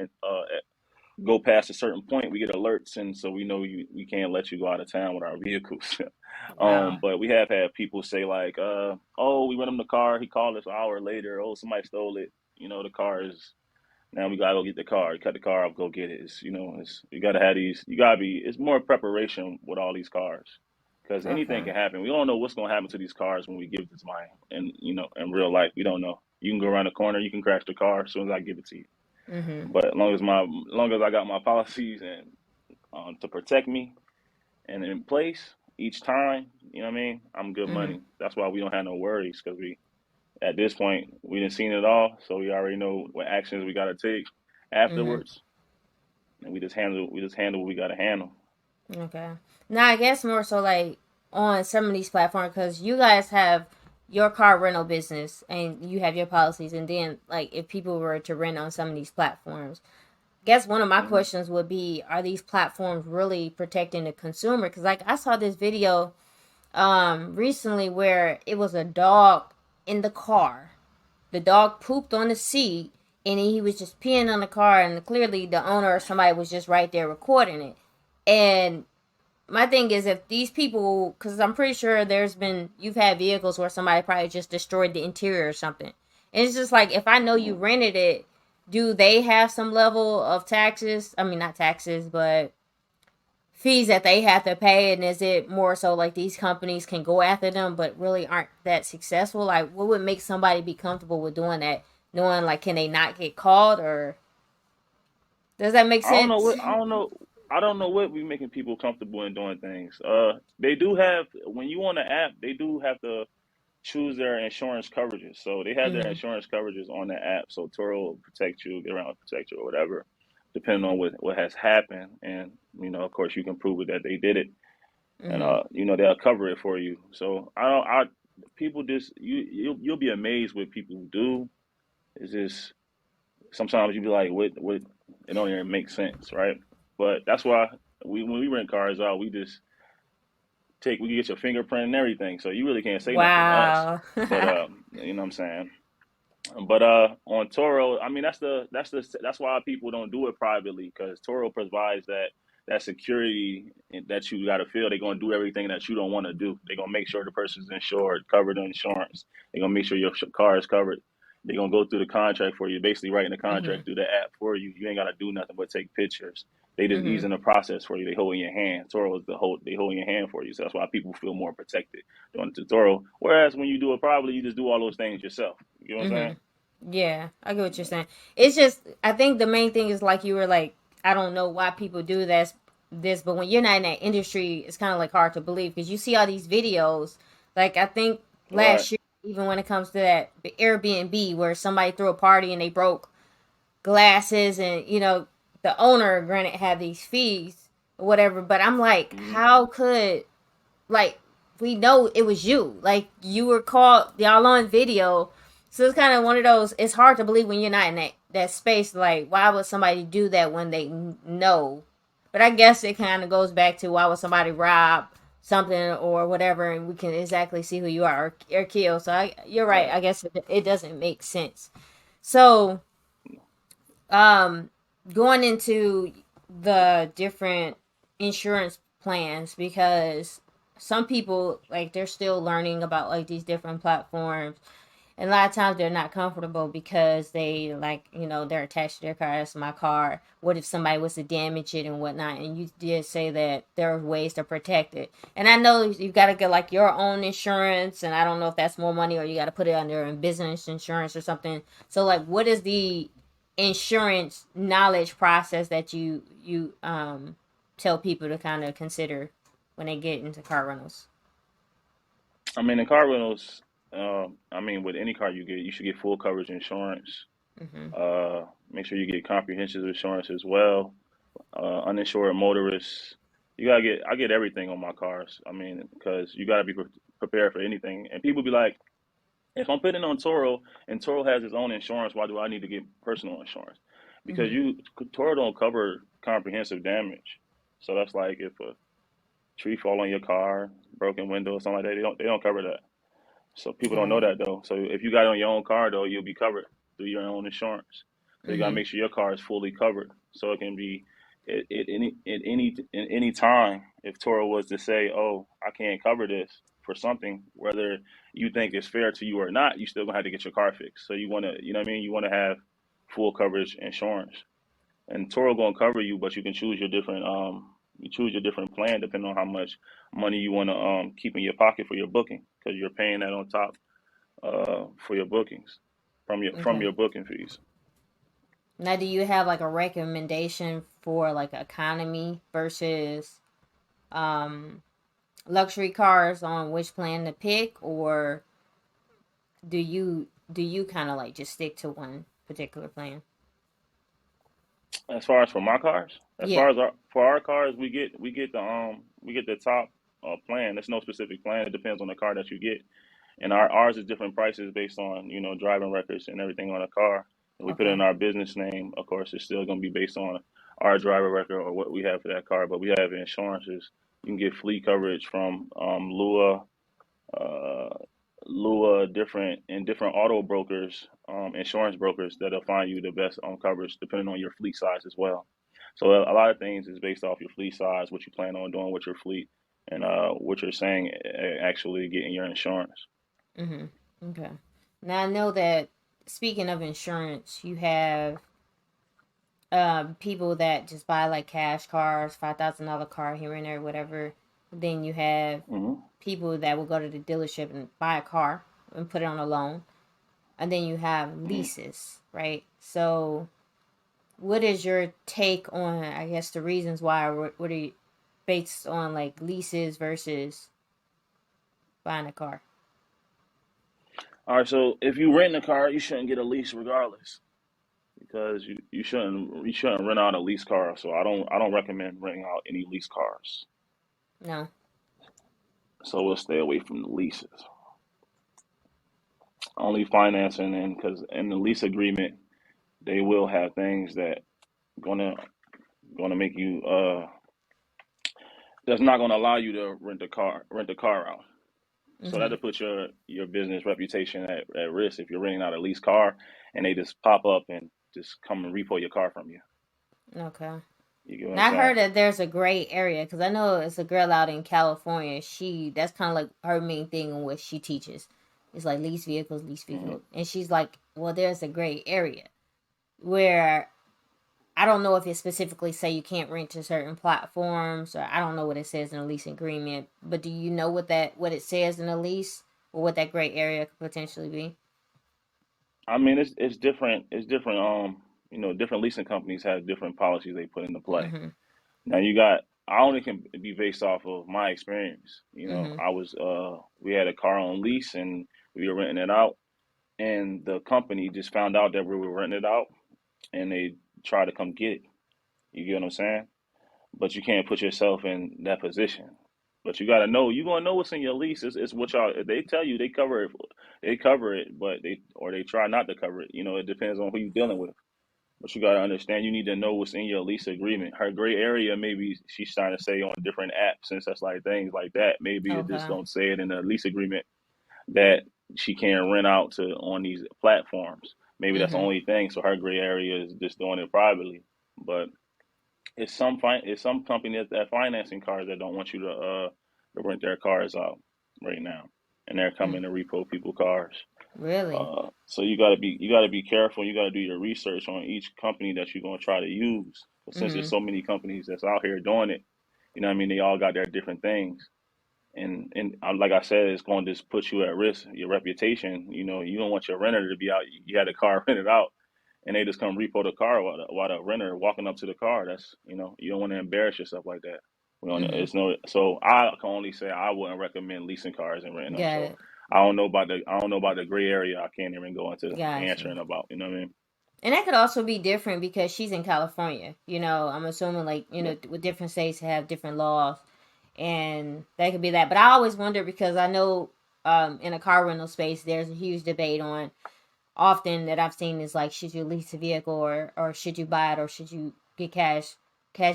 Speaker 3: go past a certain point, we get alerts, and so we know we can't let you go out of town with our vehicles.
Speaker 2: Wow.
Speaker 3: But we have had people say like, "Oh, we rent him the car. He called us an hour later. Oh, somebody stole it. The car is now we gotta go get the car. You cut the car off, go get it. You gotta have these. You gotta be. It's more preparation with all these cars, because anything
Speaker 2: Okay.
Speaker 3: can happen. We don't know what's gonna happen to these cars when we give this money, and in real life, we don't know. You can go around the corner, you can crash the car as soon as I give it to you.
Speaker 2: Mm-hmm.
Speaker 3: But as long as I got my policies and to protect me and in place each time, you know what I mean. I'm good
Speaker 2: Mm-hmm.
Speaker 3: money. That's why we don't have no worries because we at this point we didn't seen it all, so we already know what actions we gotta take
Speaker 2: Mm-hmm.
Speaker 3: afterwards, and we just handle what we gotta handle.
Speaker 2: Okay. Now I guess more so like on some of these platforms because you guys have your car rental business and you have your policies, and then like if people were to rent on some of these platforms, I guess one of my
Speaker 3: Hmm.
Speaker 2: questions would be: are these platforms really protecting the consumer? Because like I saw this video recently where it was a dog in the car. The dog pooped on the seat and he was just peeing on the car, and clearly the owner or somebody was just right there recording it. And my thing is if these people, because I'm pretty sure you've had vehicles where somebody probably just destroyed the interior or something, and it's just like if I know you
Speaker 3: Hmm.
Speaker 2: rented it, do they have some level of taxes, I mean not taxes but fees that they have to pay, and is it more so like these companies can go after them but really aren't that successful? Like what would make somebody be comfortable with doing that, knowing like can they not get caught, or does that make
Speaker 3: I don't know
Speaker 2: sense?
Speaker 3: what I don't know. I don't know what we making people comfortable in doing things. They do have when you on the app, they do have to choose their insurance coverages. So they have their
Speaker 2: Mm-hmm.
Speaker 3: insurance coverages on the app. So Toro will protect you, get around to protect you, or whatever, depending on what has happened. And of course, you can prove it that they did it, and
Speaker 2: Mm-hmm.
Speaker 3: they'll cover it for you. So I don't. I people just you'll be amazed what people do. It's just sometimes you be like, what? It don't even make sense, right? But that's why when we rent cars out, we can get your fingerprint and everything, so you really can't say nothing to us.
Speaker 2: Wow.
Speaker 3: But you know what I'm saying. But on Toro, I mean that's why people don't do it privately because Toro provides that security that you got to feel. They're gonna do everything that you don't want to do. They're gonna make sure the person's insured, covered in insurance. They're gonna make sure your car is covered. They're gonna go through the contract for you, basically writing the
Speaker 2: Mm-hmm.
Speaker 3: contract through the app for you. You ain't gotta do nothing but take pictures. They just
Speaker 2: Mm-hmm.
Speaker 3: ease in the process for you. They hold in your hand. Toro is they hold in your hand for you. So that's why people feel more protected doing the Toro. Whereas when you do it privately, you just do all those things yourself. You know what I'm saying?
Speaker 2: Mm-hmm. Yeah, I get what you're saying. It's just I think the main thing is like you were like I don't know why people do this, but when you're not in that industry, it's kind of like hard to believe because you see all these videos. Like I think
Speaker 3: Right.
Speaker 2: last year, even when it comes to that Airbnb where somebody threw a party and they broke glasses, and the owner granted had these fees or whatever. But I'm like,
Speaker 3: Hmm.
Speaker 2: how could, like, we know it was you, like you were called, y'all on video. So it's kind of one of those, it's hard to believe when you're not in that space. Like, why would somebody do that when they know? But I guess it kind of goes back to why would somebody rob something or whatever, and we can exactly see who you are, or kill. So you're right,
Speaker 3: Right.
Speaker 2: I guess it doesn't make sense. So um going into the different insurance plans, because some people, like, they're still learning about like these different platforms, and a lot of times they're not comfortable because they, like, they're attached to their car. That's my car. What if somebody was to damage it and whatnot? And you did say that there are ways to protect it, and I know you've got to get like your own insurance, and I don't know if that's more money or you got to put it under a business insurance or something. So like, what is the insurance knowledge process that you tell people to kind of consider when they get into car rentals?
Speaker 3: I mean, in car rentals, I mean, with any car you get, you should get full coverage insurance.
Speaker 2: Mm-hmm.
Speaker 3: Make sure you get comprehensive insurance as well. Uninsured motorists. I get everything on my cars. I mean, because you got to be prepared for anything. And people be like, if I'm putting on Toro and Toro has its own insurance, why do I need to get personal insurance? Because
Speaker 2: Mm-hmm.
Speaker 3: Toro don't cover comprehensive damage. So that's like if a tree fall on your car, broken window, something like that. They don't cover that. So people
Speaker 2: All
Speaker 3: don't know
Speaker 2: right.
Speaker 3: that though. So if you got it on your own car though, you'll be covered through your own insurance. So you gotta
Speaker 2: Mm-hmm.
Speaker 3: make sure your car is fully covered. So it can be at any time if Toro was to say, "Oh, I can't cover this for something," whether you think it's fair to you or not, you still gonna have to get your car fixed. So you wanna, you know what I mean? You wanna have full coverage insurance, and Toro gonna cover you, but you can choose your different you choose your different plan depending on how much money you wanna keep in your pocket for your booking because you're paying that on top for your bookings from
Speaker 2: Okay.
Speaker 3: your booking fees.
Speaker 2: Now, do you have like a recommendation for like economy versus um luxury cars on which plan to pick, or do you kind of like just stick to one particular plan?
Speaker 3: As far as for my cars, as
Speaker 2: Yeah.
Speaker 3: far as for our cars, we get the top plan. There's no specific plan. It depends on the car that you get, and ours is different prices based on driving records and everything on the car. If we put it
Speaker 2: Okay.
Speaker 3: in our business name, of course, it's still going to be based on our driver record or what we have for that car. But we have insurances. You can get fleet coverage from Lua, uh, different auto brokers, insurance brokers that'll find you the best on coverage depending on your fleet size as well. So a lot of things is based off your fleet size, what you plan on doing with your fleet, and what you're saying actually getting your insurance.
Speaker 2: Mm-hmm. Okay. Now I know that, speaking of insurance, you have people that just buy like cash cars, $5,000 car here and there, whatever. Then you have
Speaker 3: Hmm.
Speaker 2: people that will go to the dealership and buy a car and put it on a loan. And then you have
Speaker 3: Hmm.
Speaker 2: leases, right? So what is your take on, I guess, the reasons why? What are you, based on like leases versus buying a car?
Speaker 3: All right, so if you rent a car, you shouldn't get a lease regardless because you shouldn't rent out a lease car. So I don't recommend renting out any lease cars.
Speaker 2: No.
Speaker 3: So we'll stay away from the leases. Only financing, and because in the lease agreement they will have things that gonna make you that's not gonna allow you to rent a car out. So
Speaker 2: Mm-hmm.
Speaker 3: that'll put your business reputation at risk if you're renting out a leased car and they just pop up and just come and repo your car from you.
Speaker 2: Okay.
Speaker 3: You get what I'm
Speaker 2: Now I
Speaker 3: saying?
Speaker 2: heard that there's a gray area because I know it's a girl out in California. That's kind of like her main thing on what she teaches. It's like lease
Speaker 3: Hmm.
Speaker 2: vehicles, and she's like, well, there's a gray area where I don't know if it specifically say you can't rent to certain platforms, or I don't know what it says in a lease agreement. But do you know what it says in a lease, or what that gray area could potentially be?
Speaker 3: I mean, it's different. It's different. different leasing companies have different policies they put into play.
Speaker 2: Mhm.
Speaker 3: Now I only can be based off of my experience.
Speaker 2: Mhm.
Speaker 3: We had a car on lease and we were renting it out, and the company just found out that we were renting it out, and they tried to come get it. You get what I'm saying? But you can't put yourself in that position. But you gotta know, you gonna know what's in your lease. It's what y'all, if they tell you they cover it, but they try not to cover it. It depends on who you're dealing with. But you gotta understand, you need to know what's in your lease agreement. Her gray area, maybe she's trying to say on different apps and such like things like that. Maybe it just
Speaker 2: Okay.
Speaker 3: don't say it in the lease agreement that she can't rent out to on these platforms. Maybe that's the
Speaker 2: Mhm.
Speaker 3: only thing. So her gray area is just doing it privately. But it's some companies that financing cars that don't want you to rent their cars out right now, and they're
Speaker 2: Mm.
Speaker 3: coming to repo people cars.
Speaker 2: Really?
Speaker 3: So you gotta be careful. You gotta do your research on each company that you're gonna try to use. But since there's
Speaker 2: Mhm.
Speaker 3: so many companies that's out here doing it, what I mean, they all got their different things. And like I said, it's going to just put you at risk, your reputation. You don't want your renter to be out. You had a car rented out, and they just come repo the car while the renter walking up to the car. You don't want to embarrass yourself like that.
Speaker 2: Mhm.
Speaker 3: It's no. So I can only say I wouldn't recommend leasing cars and renting them.
Speaker 2: Got
Speaker 3: So
Speaker 2: it.
Speaker 3: I don't know about the gray area. I can't even go into
Speaker 2: Gotcha.
Speaker 3: answering about. You know what I mean?
Speaker 2: And that could also be different because she's in California. I'm assuming like,
Speaker 3: Yep.
Speaker 2: with different states have different laws, and that could be that. But I always wonder because I know in a car rental space there's a huge debate on often that I've seen is like should you lease a vehicle or should you buy it or should you get cash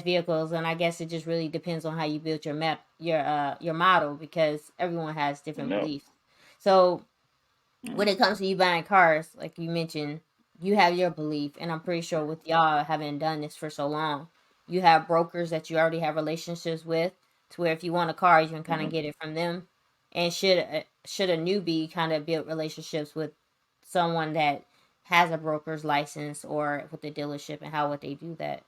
Speaker 2: vehicles, and I guess it just really depends on how you build your model because everyone has different
Speaker 3: No.
Speaker 2: beliefs. So when
Speaker 3: Mm.
Speaker 2: it comes to you buying cars, like you mentioned, you have your belief, and I'm pretty sure with y'all having done this for so long, you have brokers that you already have relationships with, to where if you want a car, you can kind of
Speaker 3: Hmm.
Speaker 2: get it from them. And should a newbie kind of build relationships with someone that has a broker's license or with the dealership, and how would they do that?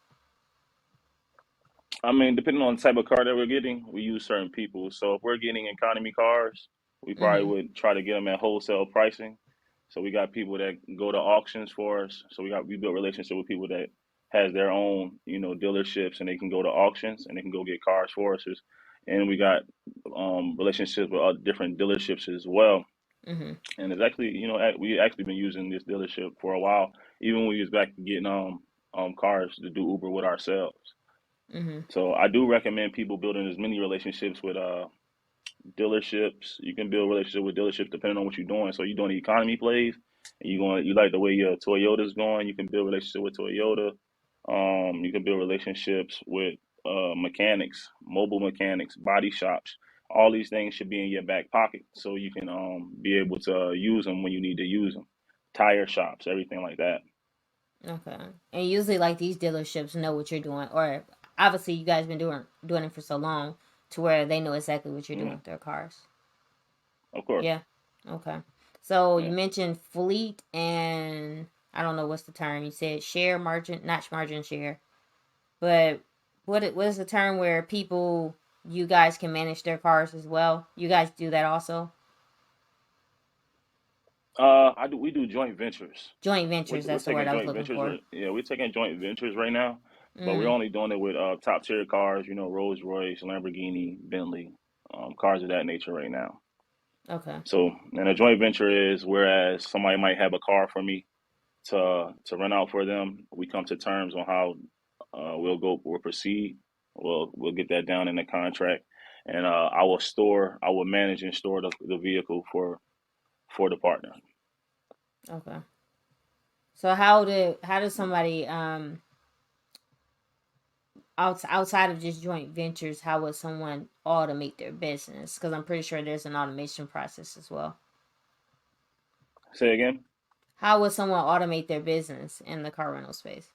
Speaker 3: I mean, depending on the type of car that we're getting, we use certain people. So if we're getting economy cars, we probably
Speaker 2: Mhm.
Speaker 3: would try to get them at wholesale pricing. So we got people that go to auctions for us. So we built relationship with people that has their own, dealerships, and they can go to auctions and they can go get cars for us. And we got relationships with other different dealerships as well.
Speaker 2: Mhm.
Speaker 3: And it's actually, we actually been using this dealership for a while, even when we was back getting cars to do Uber with ourselves.
Speaker 2: Mhm.
Speaker 3: So I do recommend people building as many relationships with dealerships. You can build relationship with dealerships depending on what you're doing. So you're doing the economy plays, and you like the way your Toyota's going. You can build relationship with Toyota. You can build relationships with mechanics, mobile mechanics, body shops. All these things should be in your back pocket, so you can be able to use them when you need to use them. Tire shops, everything like that.
Speaker 2: Okay. And usually, like these dealerships know what you're doing, or obviously, you guys been doing it for so long to where they know exactly what you're doing
Speaker 3: Hmm.
Speaker 2: with their cars.
Speaker 3: Of course,
Speaker 2: Yeah. Okay. So you
Speaker 3: yeah.
Speaker 2: mentioned fleet, and I don't know what's the term. You said share margin, not margin share, but what is the term where people you guys can manage their cars as well? You guys do that also?
Speaker 3: We do joint ventures.
Speaker 2: Joint
Speaker 3: We're,
Speaker 2: ventures.
Speaker 3: we're
Speaker 2: That's the word
Speaker 3: taking
Speaker 2: I was
Speaker 3: joint
Speaker 2: looking
Speaker 3: ventures.
Speaker 2: for.
Speaker 3: Yeah, we're taking joint ventures right now, but we're
Speaker 2: Mm.
Speaker 3: only doing it with top tier cars. Rolls Royce, Lamborghini, Bentley, cars of that nature right now.
Speaker 2: Okay.
Speaker 3: So, and a joint venture is whereas somebody might have a car for me to rent out for them. We come to terms on how we'll proceed. We'll get that down in the contract, and I will manage and store the vehicle for the partner.
Speaker 2: Okay. So how does somebody outside of just joint ventures, how would someone automate their business? Because I'm pretty sure there's an automation process as well.
Speaker 3: Say again.
Speaker 2: How would someone automate their business in the car rental space?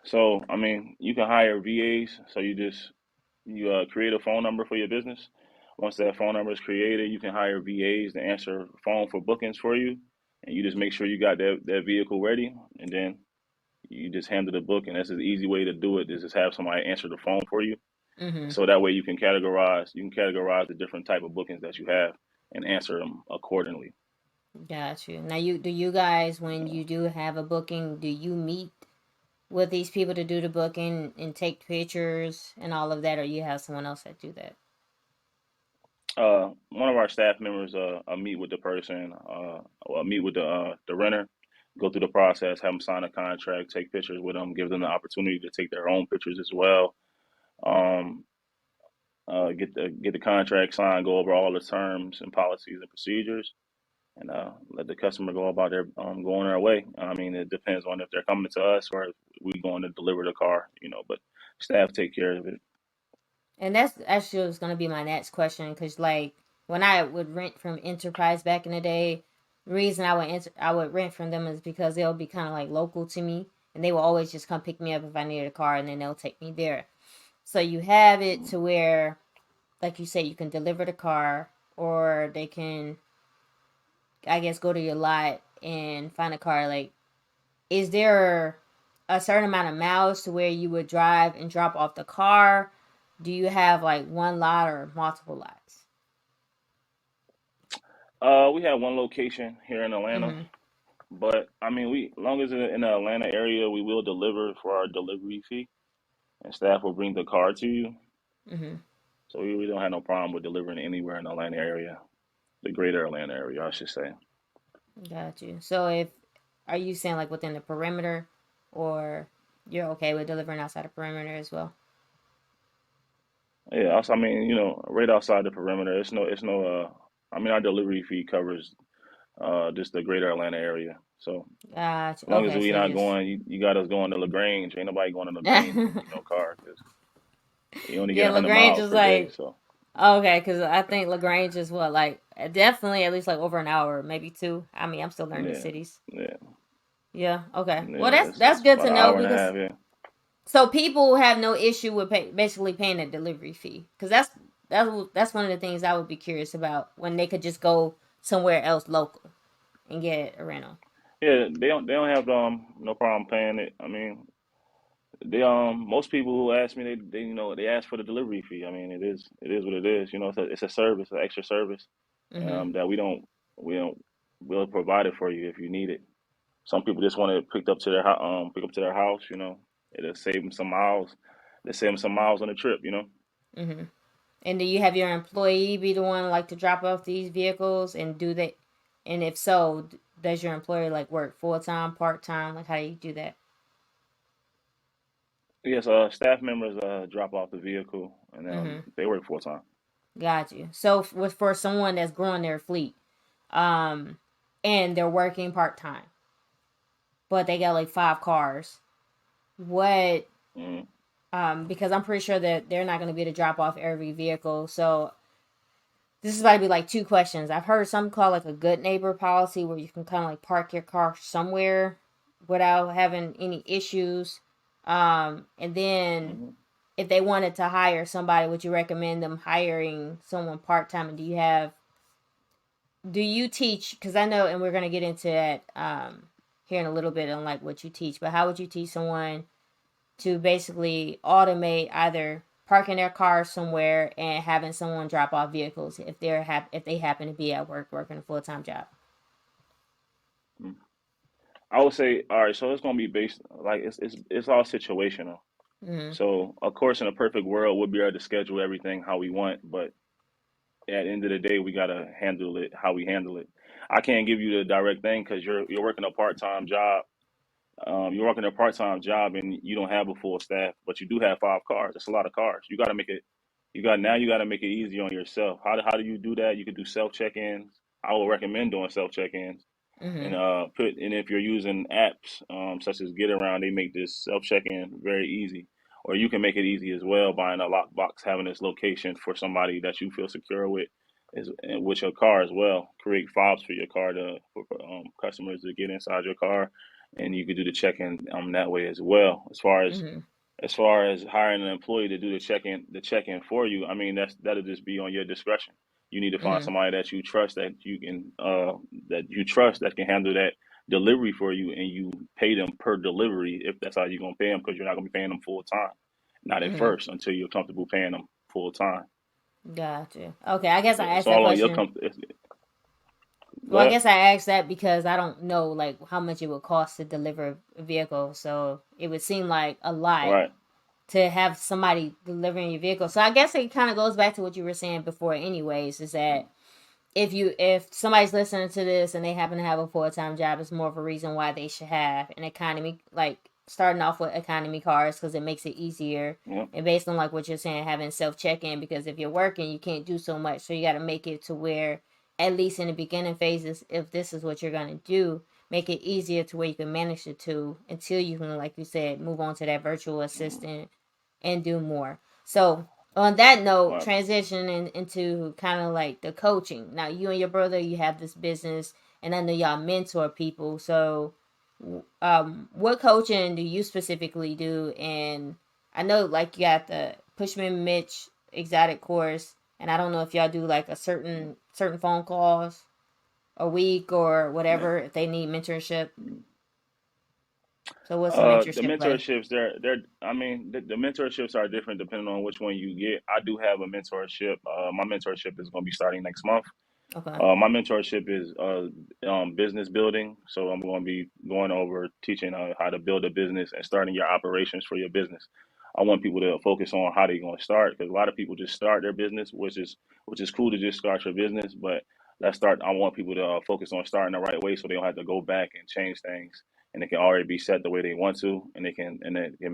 Speaker 3: So, I mean, you can hire VAs. So you create a phone number for your business. Once that phone number is created, you can hire VAs to answer phone for bookings for you, and you just make sure you got that vehicle ready, and then you just handle the booking. That's an easy way to do it. Is just have somebody answer the phone for you,
Speaker 2: Mm-hmm.
Speaker 3: so that way you can categorize the different type of bookings that you have and answer them accordingly.
Speaker 2: Got you. Now, do you guys, when you do have a booking, do you meet with these people to do the booking and take pictures and all of that, or you have someone else that do that?
Speaker 3: One of our staff members meet with the person, meet with the renter, go through the process, have them sign a contract, take pictures with them, give them the opportunity to take their own pictures as well. Um, get the contract signed, go over all the terms and policies and procedures, and let the customer go about their going their way. I mean, it depends on if they're coming to us or if we going to deliver the car, but staff take care of it.
Speaker 2: And that's actually was gonna be my next question, because like when I would rent from Enterprise back in the day, the reason I would rent from them is because they'll be kind of like local to me, and they will always just come pick me up if I need a car, and then they'll take me there. So you have it to where, like you say, you can deliver the car, or they can, I guess, go to your lot and find a car. Like, is there a certain amount of miles to where you would drive and drop off the car? Do you have like one lot or multiple lots?
Speaker 3: We have one location here in Atlanta,
Speaker 2: Mm-hmm.
Speaker 3: but I mean, we long as it's in the Atlanta area, we will deliver for our delivery fee, and staff will bring the car to you.
Speaker 2: Mm-hmm.
Speaker 3: So we don't have no problem with delivering anywhere in the Atlanta area, the greater Atlanta area, I should say.
Speaker 2: Got you. So if are you saying like within the perimeter, or you're okay with delivering outside the perimeter as well?
Speaker 3: Yeah, also, I mean, right outside the perimeter, it's no. I mean, our delivery fee covers just the greater Atlanta area. So
Speaker 2: Got
Speaker 3: as
Speaker 2: you.
Speaker 3: long as
Speaker 2: Okay,
Speaker 3: we
Speaker 2: so
Speaker 3: not
Speaker 2: just
Speaker 3: going, you got us going to Lagrange. Ain't nobody going to Lagrange and need no car because you only get
Speaker 2: yeah,
Speaker 3: 100
Speaker 2: Lagrange
Speaker 3: miles
Speaker 2: is
Speaker 3: per day.
Speaker 2: like
Speaker 3: So
Speaker 2: okay, because I think Lagrange is what, like definitely at least like over an hour, maybe two. I mean, I'm still learning the
Speaker 3: yeah,
Speaker 2: cities.
Speaker 3: yeah,
Speaker 2: Yeah. Okay. Well,
Speaker 3: yeah.
Speaker 2: that's
Speaker 3: It's
Speaker 2: good
Speaker 3: about
Speaker 2: to
Speaker 3: an
Speaker 2: know,
Speaker 3: hour and a
Speaker 2: because
Speaker 3: half. Yeah,
Speaker 2: so people have no issue with basically paying a delivery fee, because that's one of the things I would be curious about, when they could just go somewhere else local and get a rental.
Speaker 3: yeah. They don't have no problem paying it. I mean, they most people who ask me, they ask for the delivery fee. I mean, it is what it is. It's a service, an extra service
Speaker 2: Mm-hmm.
Speaker 3: that we'll provide it for you if you need it. Some people just want it picked up to their pick up to their house. It'll save them some miles. They save them some miles on the trip.
Speaker 2: Mm-hmm. And do you have your employee be the one like to drop off these vehicles, and do they? And if so, does your employer like work full time, part time? Like, how do you do that?
Speaker 3: Yes, staff members drop off the vehicle and
Speaker 2: Mm-hmm.
Speaker 3: they work full time.
Speaker 2: Got you. So for someone that's growing their fleet, um, and they're working part time, but they got like 5 cars, what?
Speaker 3: Mm,
Speaker 2: Because I'm pretty sure that they're not going to be able to drop off every vehicle. So this is about to be like two questions. I've heard some call like a good neighbor policy, where you can kind of like park your car somewhere without having any issues. And then
Speaker 3: mhm.
Speaker 2: if they wanted to hire somebody, would you recommend them hiring someone part time? And do you teach? Because I know, and we're gonna get into that here in a little bit on like what you teach. But how would you teach someone to basically automate either parking their car somewhere and having someone drop off vehicles if if they happen to be at work working a full time job?
Speaker 3: Mm. I would say, all right. So it's gonna be based like it's all situational.
Speaker 2: Mm-hmm.
Speaker 3: So of course, in a perfect world, we'll be able to schedule everything how we want, but at the end of the day, we gotta handle it how we handle it. I can't give you the direct thing because you're working a part time job. You're working a part time job and you don't have a full staff, but you do have 5 cars. That's a lot of cars. You got to make it. You got to make it easy on yourself. How do you do that? You could do self check ins. I would recommend doing self check ins and
Speaker 2: Mm-hmm.
Speaker 3: if you're using apps such as Get Around, they make this self check in very easy. Or you can make it easy as well, buying a lockbox, having this location for somebody that you feel secure with, is and with your car as well. Create fobs for your car for customers to get inside your car, and you could do the check in that way as well.
Speaker 2: Mm-hmm.
Speaker 3: As far as hiring an employee to do the check in for you, I mean that'll just be on your discretion. You need to find
Speaker 2: Mm-hmm.
Speaker 3: somebody that that can handle that delivery for you, and you pay them per delivery if that's how you're gonna pay them, because you're not gonna be paying them full time, not at
Speaker 2: Mm-hmm.
Speaker 3: first until you're comfortable paying them full time.
Speaker 2: Gotcha. Okay, I guess I
Speaker 3: Yeah, it's
Speaker 2: asked that
Speaker 3: all on your
Speaker 2: question.
Speaker 3: comfort.
Speaker 2: Well, I
Speaker 3: But
Speaker 2: guess I asked that because I don't know like how much it would cost to deliver a vehicle, so it would seem like a lot
Speaker 3: right,
Speaker 2: to have somebody delivering your vehicle. So I guess it kind of goes back to what you were saying before, anyways, is that if somebody's listening to this and they happen to have a full-time job, it's more of a reason why they should have an economy, like starting off with economy cars, because it makes it easier.
Speaker 3: yeah,
Speaker 2: And based on like what you're saying, having self-check-in, because if you're working you can't do so much, so you got to make it to where at least in the beginning phases, if this is what you're going to do, make it easier to where you can manage the two until you can, like you said, move on to that virtual assistant and do more. So on that note,
Speaker 3: right.
Speaker 2: transitioning into kind of like the coaching. Now, you and your brother, you have this business, and I know y'all mentor people. So, what coaching do you specifically do? And I know like you got the Pushman Mitch exotic course, and I don't know if y'all do like a certain phone calls a week or
Speaker 3: Yeah.
Speaker 2: whatever if they need mentorship. So, what's the
Speaker 3: The
Speaker 2: mentorship like?
Speaker 3: mentorships, they're. I mean, the mentorships are different depending on which one you get. I do have a mentorship. My mentorship is going to be starting next month.
Speaker 2: Okay.
Speaker 3: My mentorship is business building. So I'm going to be going over teaching how to build a business and starting your operations for your business. I want people to focus on how they're going to start because a lot of people just start their business, which is cool to just start your business. But let's start. I want people to focus on starting the right way so they don't have to go back and change things, and they can already be set the way they want to, and they can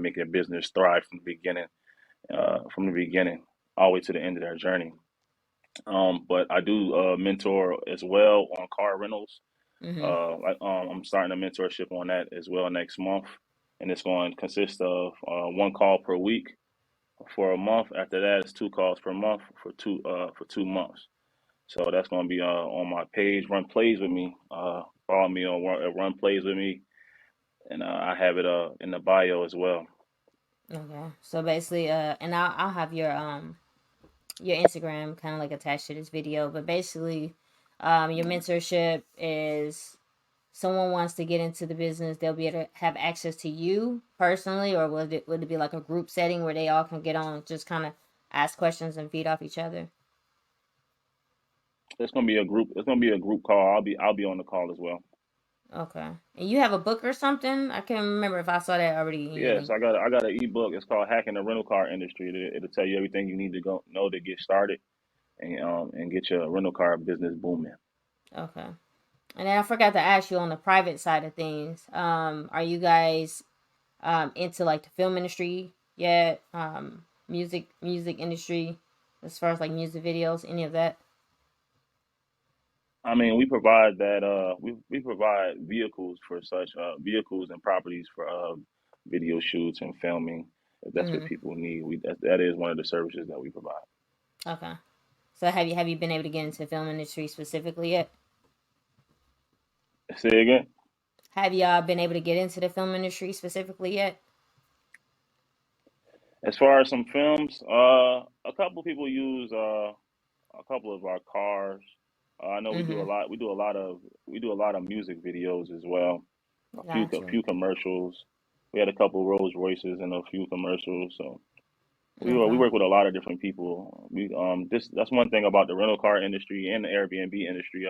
Speaker 3: make their business thrive from the beginning all the way to the end of their journey. But I do mentor as well on car rentals.
Speaker 2: Mhm.
Speaker 3: I'm starting a mentorship on that as well next month, and it's going to consist of one call per week for a month. After that, it's two calls per month for 2 months. So that's going to be on my page. Run plays with me. Follow me on Run Plays with me, and I have it in the bio as well.
Speaker 2: Okay. So basically, and I'll have your Instagram kind of like attached to this video, but basically, your mentorship is someone wants to get into the business, they'll be able to have access to you personally, or would it be like a group setting where they all can get on, just kind of ask questions and feed off each other?
Speaker 3: It's going to be a group. It's going to be a group call. I'll be on the call as well.
Speaker 2: Okay. And you have a book or something? I can't remember if I saw that already in your
Speaker 3: Yes,
Speaker 2: link.
Speaker 3: I got an ebook. It's called Hacking the Rental Car Industry. It'll tell you everything you need to go know to get started and get your rental car business booming.
Speaker 2: Okay. And then I forgot to ask you on the private side of things. Are you guys into like the film industry yet? Music industry, as far as like music videos, any of that?
Speaker 3: I mean, we provide that. We provide vehicles for such vehicles and properties for video shoots and filming. If that's what
Speaker 2: Mm,
Speaker 3: people need, that is one of the services that we provide.
Speaker 2: okay. So have you been able to get into the film industry specifically yet?
Speaker 3: Say again.
Speaker 2: Have y'all been able to get into the film industry specifically yet?
Speaker 3: As far as some films, a couple people use a couple of our cars. I know we do a
Speaker 2: Mm-hmm.
Speaker 3: lot. We do a lot of music videos as well. A
Speaker 2: Gotcha.
Speaker 3: few commercials. We had a couple Rolls Royces and a few commercials. So we
Speaker 2: Okay.
Speaker 3: work with a lot of different people. We this That's one thing about the rental car industry and the Airbnb industry.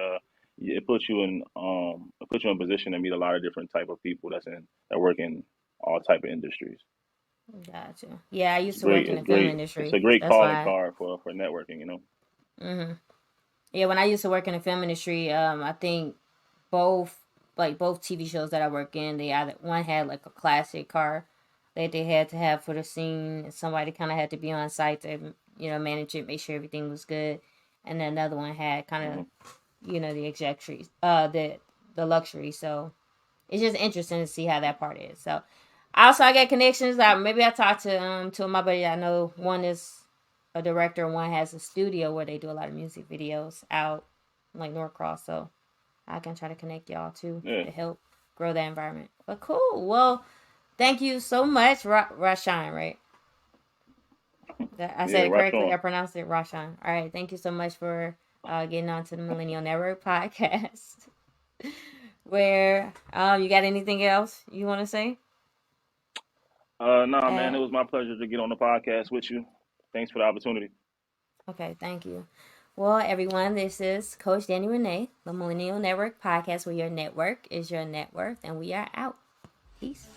Speaker 3: It puts you in a position to meet a lot of different type of people that work in all type of industries.
Speaker 2: Gotcha. Yeah, I
Speaker 3: It's
Speaker 2: used to work
Speaker 3: great.
Speaker 2: in the
Speaker 3: It's
Speaker 2: film
Speaker 3: great. It's a
Speaker 2: industry.
Speaker 3: great
Speaker 2: That's
Speaker 3: calling
Speaker 2: why.
Speaker 3: card for networking.
Speaker 2: Mm-hmm. Yeah, when I used to work in the film industry, I think both both TV shows that I work in, they either one had like a classic car that they had to have for the scene. Somebody kind of had to be on site to manage it, make sure everything was good, and then another one had kind
Speaker 3: Hmm.
Speaker 2: of the executries, the luxury. So it's just interesting to see how that part is. So also I got connections. Maybe I talked to two of my buddies. I know one is a director, and one has a studio where they do a lot of music videos out like Norcross. So I can try to connect y'all too
Speaker 3: Yeah.
Speaker 2: to help grow that environment. But cool. Well, thank you so much, RaShawn. Right? I
Speaker 3: Yeah.
Speaker 2: said it
Speaker 3: Right
Speaker 2: correctly. I
Speaker 3: on.
Speaker 2: pronounced it RaShawn. All right. Thank you so much for getting on to the Millennial Network podcast. Where you got anything else you want to say?
Speaker 3: Nah, man. It
Speaker 2: Uh,
Speaker 3: was my pleasure to get on the podcast with you. Thanks for the opportunity.
Speaker 2: okay. Thank you. Well, everyone, this is Coach Danny Renee, the Millennial Network Podcast, where your network is your net worth, and we are out. Peace.